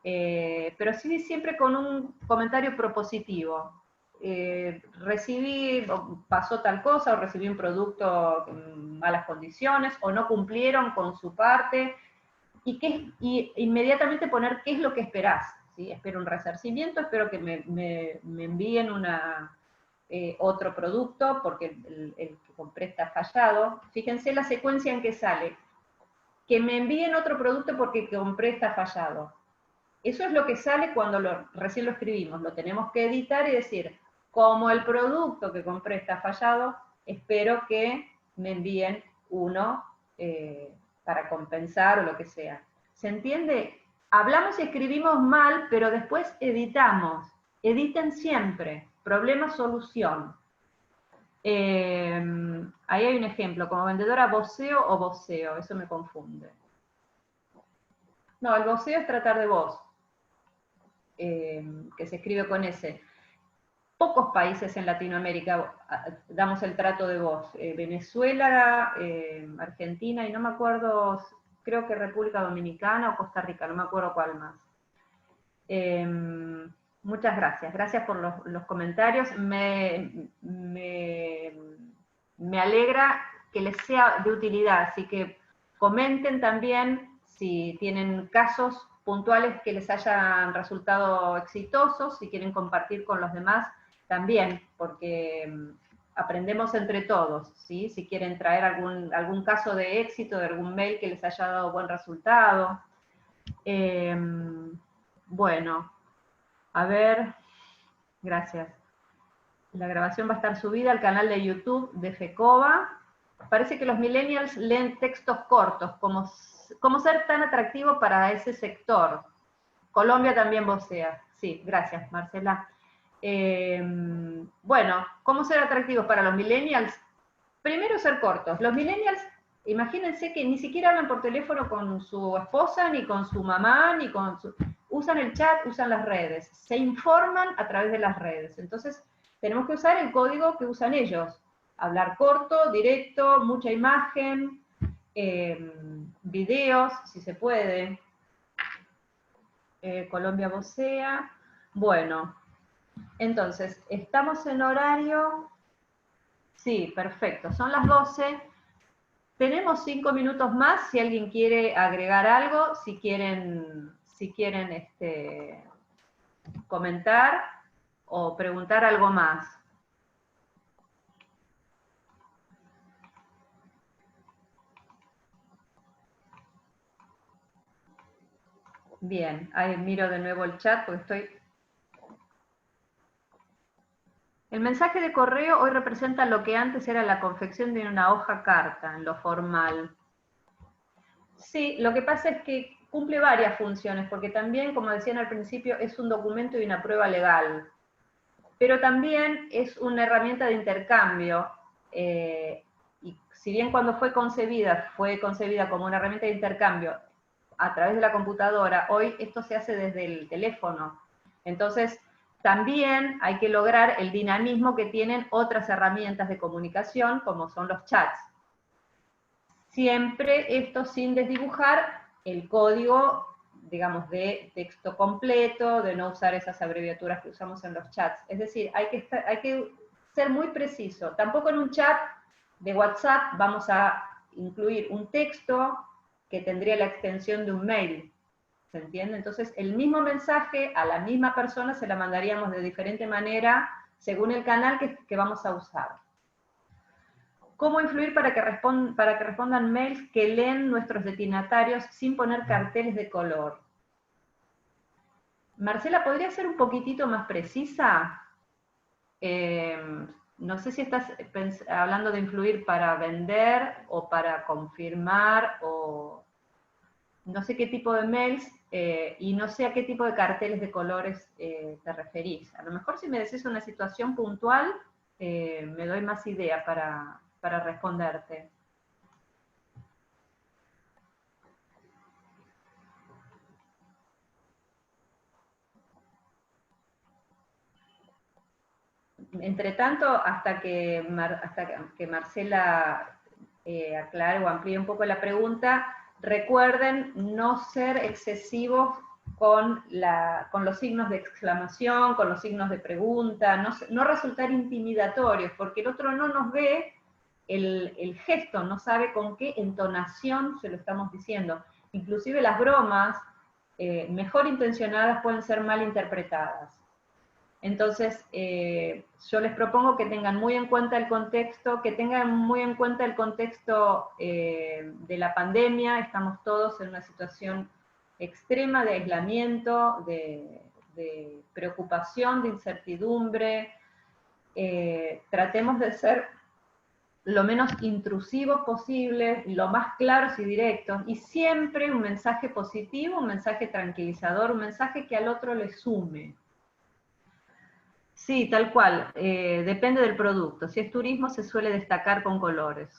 pero sí siempre con un comentario propositivo. Recibí, pasó tal cosa, o recibí un producto en malas condiciones, o no cumplieron con su parte, y inmediatamente poner qué es lo que esperás, ¿sí? Espero un resarcimiento, espero que me envíen otro producto, porque el que compré está fallado. Fíjense la secuencia en que sale, que me envíen otro producto porque el que compré está fallado. Eso es lo que sale cuando recién lo escribimos, lo tenemos que editar y decir, como el producto que compré está fallado, espero que me envíen uno para compensar o lo que sea. ¿Se entiende? Hablamos y escribimos mal, pero después editamos. Editen siempre. Problema, solución. Ahí hay un ejemplo, como vendedora, voceo o voceo, eso me confunde. No, el voceo es tratar de vos. Que se escribe con S. Pocos países en Latinoamérica damos el trato de vos. Venezuela, Argentina, y no me acuerdo, creo que República Dominicana o Costa Rica, no me acuerdo cuál más. Muchas gracias. Gracias por los comentarios. Me alegra que les sea de utilidad, así que comenten también si tienen casos puntuales que les hayan resultado exitosos, si quieren compartir con los demás también, porque aprendemos entre todos, ¿sí? Si quieren traer algún caso de éxito, de algún mail que les haya dado buen resultado. Bueno, a ver, gracias. La grabación va a estar subida al canal de YouTube de FECOBA. Parece que los millennials leen textos cortos, ¿cómo ser tan atractivo para ese sector? Colombia también vocea. Sí, gracias, Marcela. Bueno, ¿cómo ser atractivos para los millennials? Primero, ser cortos. Los millennials, imagínense que ni siquiera hablan por teléfono con su esposa, ni con su mamá, ni con su... Usan el chat, usan las redes, se informan a través de las redes. Entonces, tenemos que usar el código que usan ellos. Hablar corto, directo, mucha imagen, videos, si se puede. Colombia vocea. Bueno, entonces, estamos en horario... Sí, perfecto, son las 12. Tenemos 5 minutos más, si alguien quiere agregar algo, si quieren comentar o preguntar algo más. Bien, ahí miro de nuevo el chat porque estoy... El mensaje de correo hoy representa lo que antes era la confección de una hoja carta, en lo formal. Sí, lo que pasa es que cumple varias funciones, porque también, como decían al principio, es un documento y una prueba legal, pero también es una herramienta de intercambio, y si bien cuando fue concebida como una herramienta de intercambio a través de la computadora, hoy esto se hace desde el teléfono. Entonces, también hay que lograr el dinamismo que tienen otras herramientas de comunicación, como son los chats. Siempre esto sin desdibujar el código, digamos, de texto completo, de no usar esas abreviaturas que usamos en los chats. Es decir, hay que ser muy preciso. Tampoco en un chat de WhatsApp vamos a incluir un texto que tendría la extensión de un mail. ¿Se entiende? Entonces, el mismo mensaje a la misma persona se la mandaríamos de diferente manera según el canal que vamos a usar. ¿Cómo influir para que respondan mails que leen nuestros destinatarios sin poner carteles de color? Marcela, ¿podría ser un poquitito más precisa? No sé si estás hablando de influir para vender o para confirmar, o no sé qué tipo de mails, y no sé a qué tipo de carteles de colores te referís. A lo mejor si me decís una situación puntual, me doy más idea para responderte. Entre tanto, hasta que Marcela aclare o amplíe un poco la pregunta, recuerden no ser excesivos con los signos de exclamación, con los signos de pregunta, no resultar intimidatorios, porque el otro no nos ve el gesto, no sabe con qué entonación se lo estamos diciendo. Inclusive las bromas, mejor intencionadas, pueden ser mal interpretadas. Entonces, yo les propongo que tengan muy en cuenta el contexto, de la pandemia. Estamos todos en una situación extrema de aislamiento, de preocupación, de incertidumbre. Tratemos de ser lo menos intrusivos posible, lo más claros y directos, y siempre un mensaje positivo, un mensaje tranquilizador, un mensaje que al otro le sume. Sí, tal cual, depende del producto. Si es turismo se suele destacar con colores.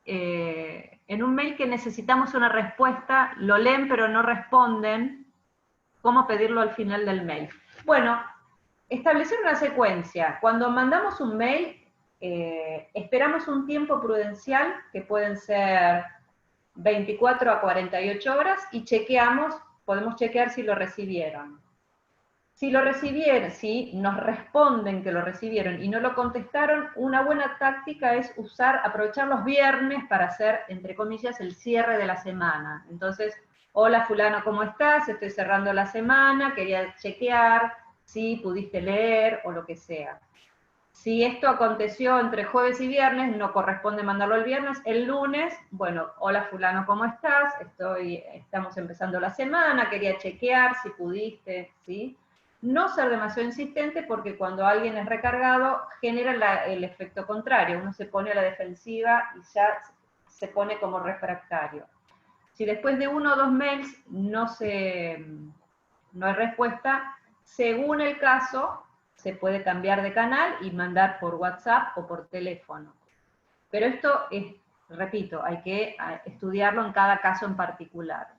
En un mail que necesitamos una respuesta, lo leen pero no responden, ¿cómo pedirlo al final del mail? Bueno, establecer una secuencia. Cuando mandamos un mail, esperamos un tiempo prudencial, que pueden ser 24 a 48 horas, y podemos chequear si lo recibieron. Si lo recibieron, si nos responden que lo recibieron y no lo contestaron, una buena táctica es aprovechar los viernes para hacer, entre comillas, el cierre de la semana. Entonces, hola fulano, ¿cómo estás? Estoy cerrando la semana, quería chequear si pudiste leer o lo que sea. Si esto aconteció entre jueves y viernes, no corresponde mandarlo el viernes. El lunes, bueno, hola fulano, ¿cómo estás? Estamos empezando la semana, quería chequear si pudiste, ¿sí? No ser demasiado insistente, porque cuando alguien es recargado genera el efecto contrario. Uno se pone a la defensiva y ya se pone como refractario. Si después de 1 o 2 mails no hay respuesta, según el caso, se puede cambiar de canal y mandar por WhatsApp o por teléfono. Pero esto es, repito, hay que estudiarlo en cada caso en particular.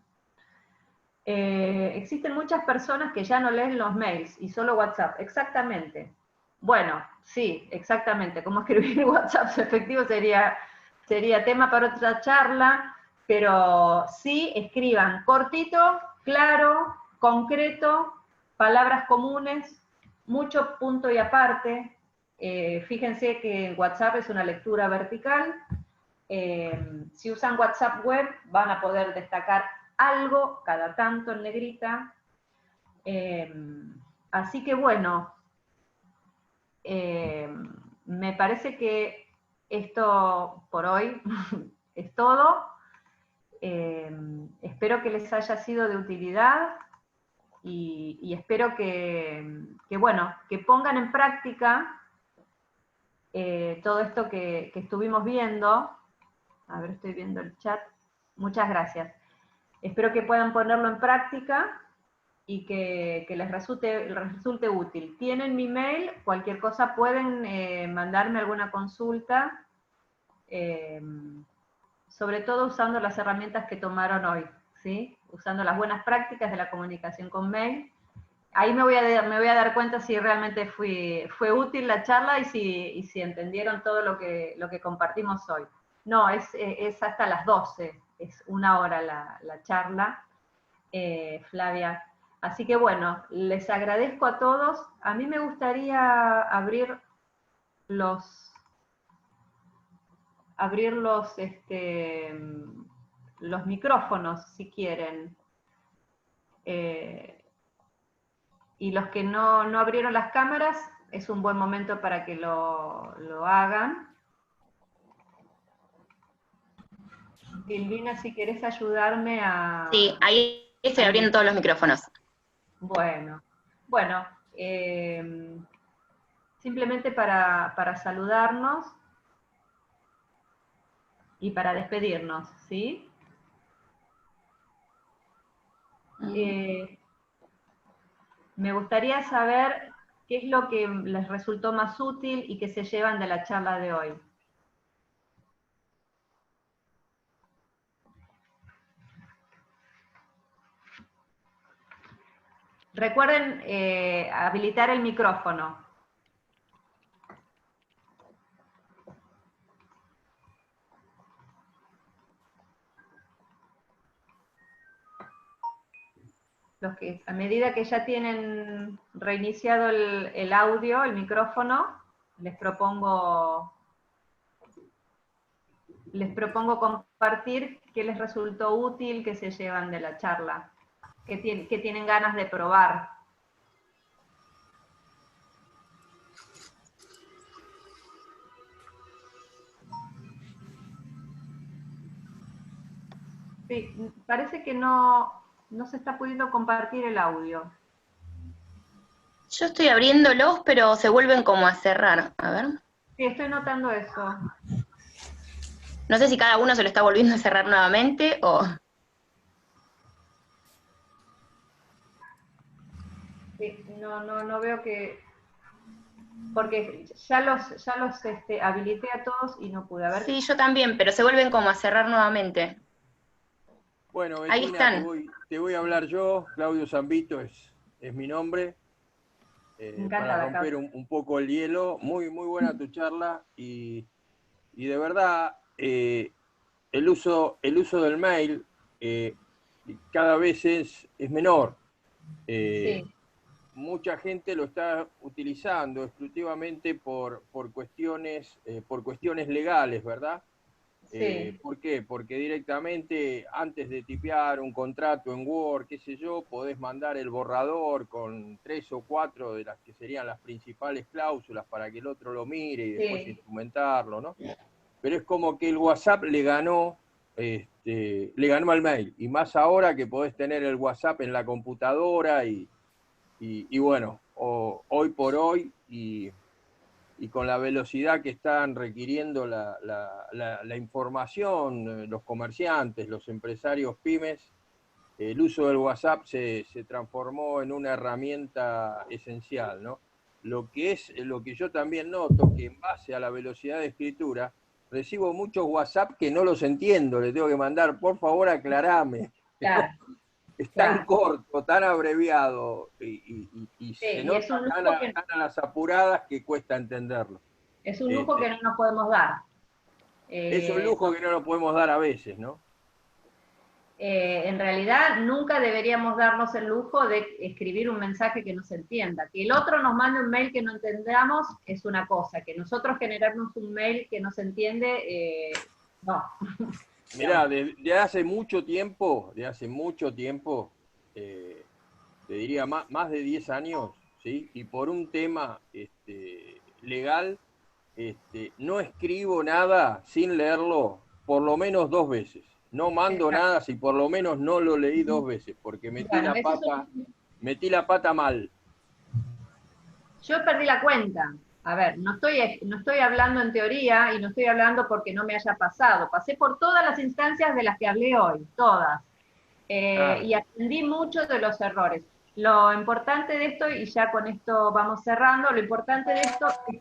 Existen muchas personas que ya no leen los mails y solo WhatsApp. Exactamente. Bueno, sí, exactamente. Cómo escribir WhatsApp efectivo sería tema para otra charla, pero sí escriban cortito, claro, concreto, palabras comunes, mucho punto y aparte. Fíjense que WhatsApp es una lectura vertical. Si usan WhatsApp web van a poder destacar algo cada tanto en negrita. Así que bueno, me parece que esto por hoy es todo. Espero que les haya sido de utilidad y espero bueno, que pongan en práctica todo esto que estuvimos viendo. A ver, estoy viendo el chat. Muchas gracias. Espero que puedan ponerlo en práctica y que les resulte útil. Tienen mi mail, cualquier cosa pueden mandarme alguna consulta, sobre todo usando las herramientas que tomaron hoy, ¿sí? Usando las buenas prácticas de la comunicación con mail. Ahí me voy a dar cuenta si realmente fue útil la charla y si entendieron todo lo que compartimos hoy. No, es hasta las 12, es 1 hora la charla, Flavia. Así que bueno, les agradezco a todos. A mí me gustaría abrir los micrófonos, si quieren. Y los que no abrieron las cámaras, es un buen momento para que lo hagan. Silvina, si querés ayudarme a... Sí, ahí estoy abriendo todos los micrófonos. Bueno, simplemente para saludarnos y para despedirnos, ¿sí? Me gustaría saber qué es lo que les resultó más útil y que se llevan de la charla de hoy. Recuerden habilitar el micrófono. Los que, a medida que ya tienen reiniciado el audio, el micrófono, les propongo compartir qué les resultó útil, qué se llevan de la charla, qué tienen ganas de probar. Sí, parece que no se está pudiendo compartir el audio. Yo estoy abriéndolos, pero se vuelven como a cerrar. A ver. Sí, estoy notando eso. No sé si cada uno se lo está volviendo a cerrar nuevamente o... Sí, no veo que... Porque ya los habilité a todos y no pude. A ver. Sí, yo también, pero se vuelven como a cerrar nuevamente. Bueno, Ahí Bettina, están. te voy a hablar yo. Claudio Zambito es mi nombre. Para romper un poco el hielo. Muy buena tu charla y de verdad el uso del mail cada vez es menor. Sí. Mucha gente lo está utilizando exclusivamente por cuestiones legales, ¿verdad? Sí. ¿Por qué? Porque directamente antes de tipear un contrato en Word, qué sé yo, podés mandar el borrador con 3 o 4 de las que serían las principales cláusulas para que el otro lo mire y después instrumentarlo, ¿no? Pero es como que el WhatsApp le ganó al mail, y más ahora que podés tener el WhatsApp en la computadora y bueno, hoy por hoy y con la velocidad que están requiriendo la información, los comerciantes, los empresarios pymes, el uso del WhatsApp se transformó en una herramienta esencial, ¿no? Lo que yo también noto, que en base a la velocidad de escritura, recibo muchos WhatsApp que no los entiendo, le tengo que mandar, por favor, aclarame. Claro. Es tan corto, tan abreviado y se y es nota un lujo tan a las apuradas que cuesta entenderlo. Es un lujo que no nos podemos dar. Es un lujo que no nos podemos dar a veces, ¿no? En realidad, nunca deberíamos darnos el lujo de escribir un mensaje que no se entienda. Que el otro nos mande un mail que no entendamos es una cosa, que nosotros generarnos un mail que no se entiende, no. Mirá, de hace mucho tiempo, te diría más de 10 años, ¿sí? Y por un tema legal, no escribo nada sin leerlo por lo menos 2 veces. no mando Exacto. nada si por lo menos no lo leí 2 veces, porque Bueno, metí la pata mal. yo perdí la cuenta. A ver, no estoy hablando en teoría y no estoy hablando porque no me haya pasado. Pasé por todas las instancias de las que hablé hoy, todas. Y aprendí mucho de los errores. Lo importante de esto, y ya con esto vamos cerrando, lo importante de esto es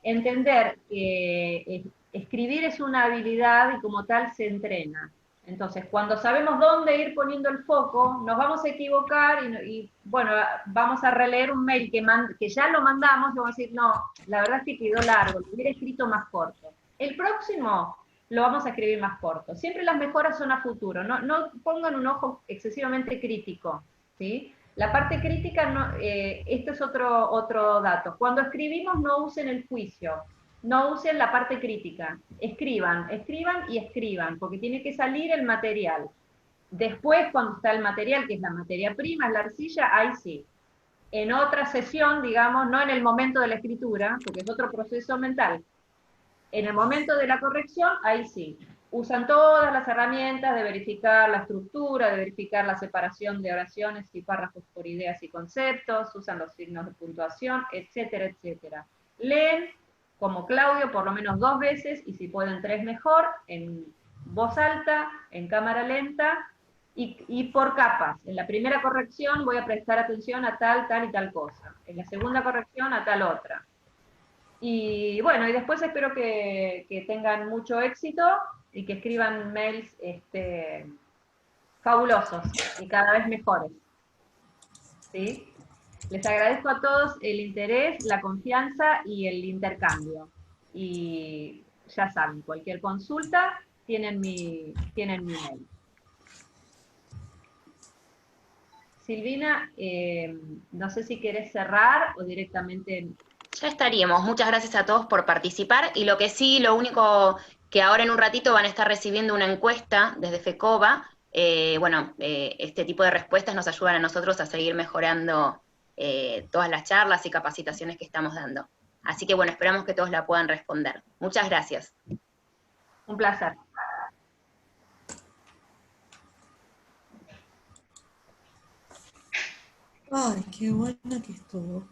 entender que escribir es una habilidad y como tal se entrena. Entonces, cuando sabemos dónde ir poniendo el foco, nos vamos a equivocar y bueno, vamos a releer un mail que ya lo mandamos y vamos a decir, no, la verdad es que quedó largo, lo hubiera escrito más corto. El próximo lo vamos a escribir más corto. Siempre las mejoras son a futuro, no pongan un ojo excesivamente crítico, ¿sí? La parte crítica, no, esto es otro dato. Cuando escribimos no usen el juicio, no usen la parte crítica. Escriban y escriban, porque tiene que salir el material. Después, cuando está el material, que es la materia prima, es la arcilla, ahí sí. En otra sesión, digamos, no en el momento de la escritura, porque es otro proceso mental. En el momento de la corrección, ahí sí. Usan todas las herramientas de verificar la estructura, de verificar la separación de oraciones y párrafos por ideas y conceptos, usan los signos de puntuación, etcétera, etcétera. Leen, como Claudio, por lo menos 2 veces, y si pueden 3 mejor, en voz alta, en cámara lenta, y por capas. En la primera corrección voy a prestar atención a tal, tal y tal cosa. En la segunda corrección a tal otra. Y bueno, y después espero que tengan mucho éxito y que escriban mails fabulosos y cada vez mejores. ¿Sí? Les agradezco a todos el interés, la confianza y el intercambio. Y ya saben, cualquier consulta tienen mi mail. Silvina, no sé si querés cerrar o directamente... Ya estaríamos. Muchas gracias a todos por participar. Y lo que sí, lo único que ahora en un ratito van a estar recibiendo una encuesta desde FECOBA. Este tipo de respuestas nos ayudan a nosotros a seguir mejorando todas las charlas y capacitaciones que estamos dando. Así que bueno, esperamos que todos la puedan responder. Muchas gracias. Un placer. Ay, qué buena que estuvo.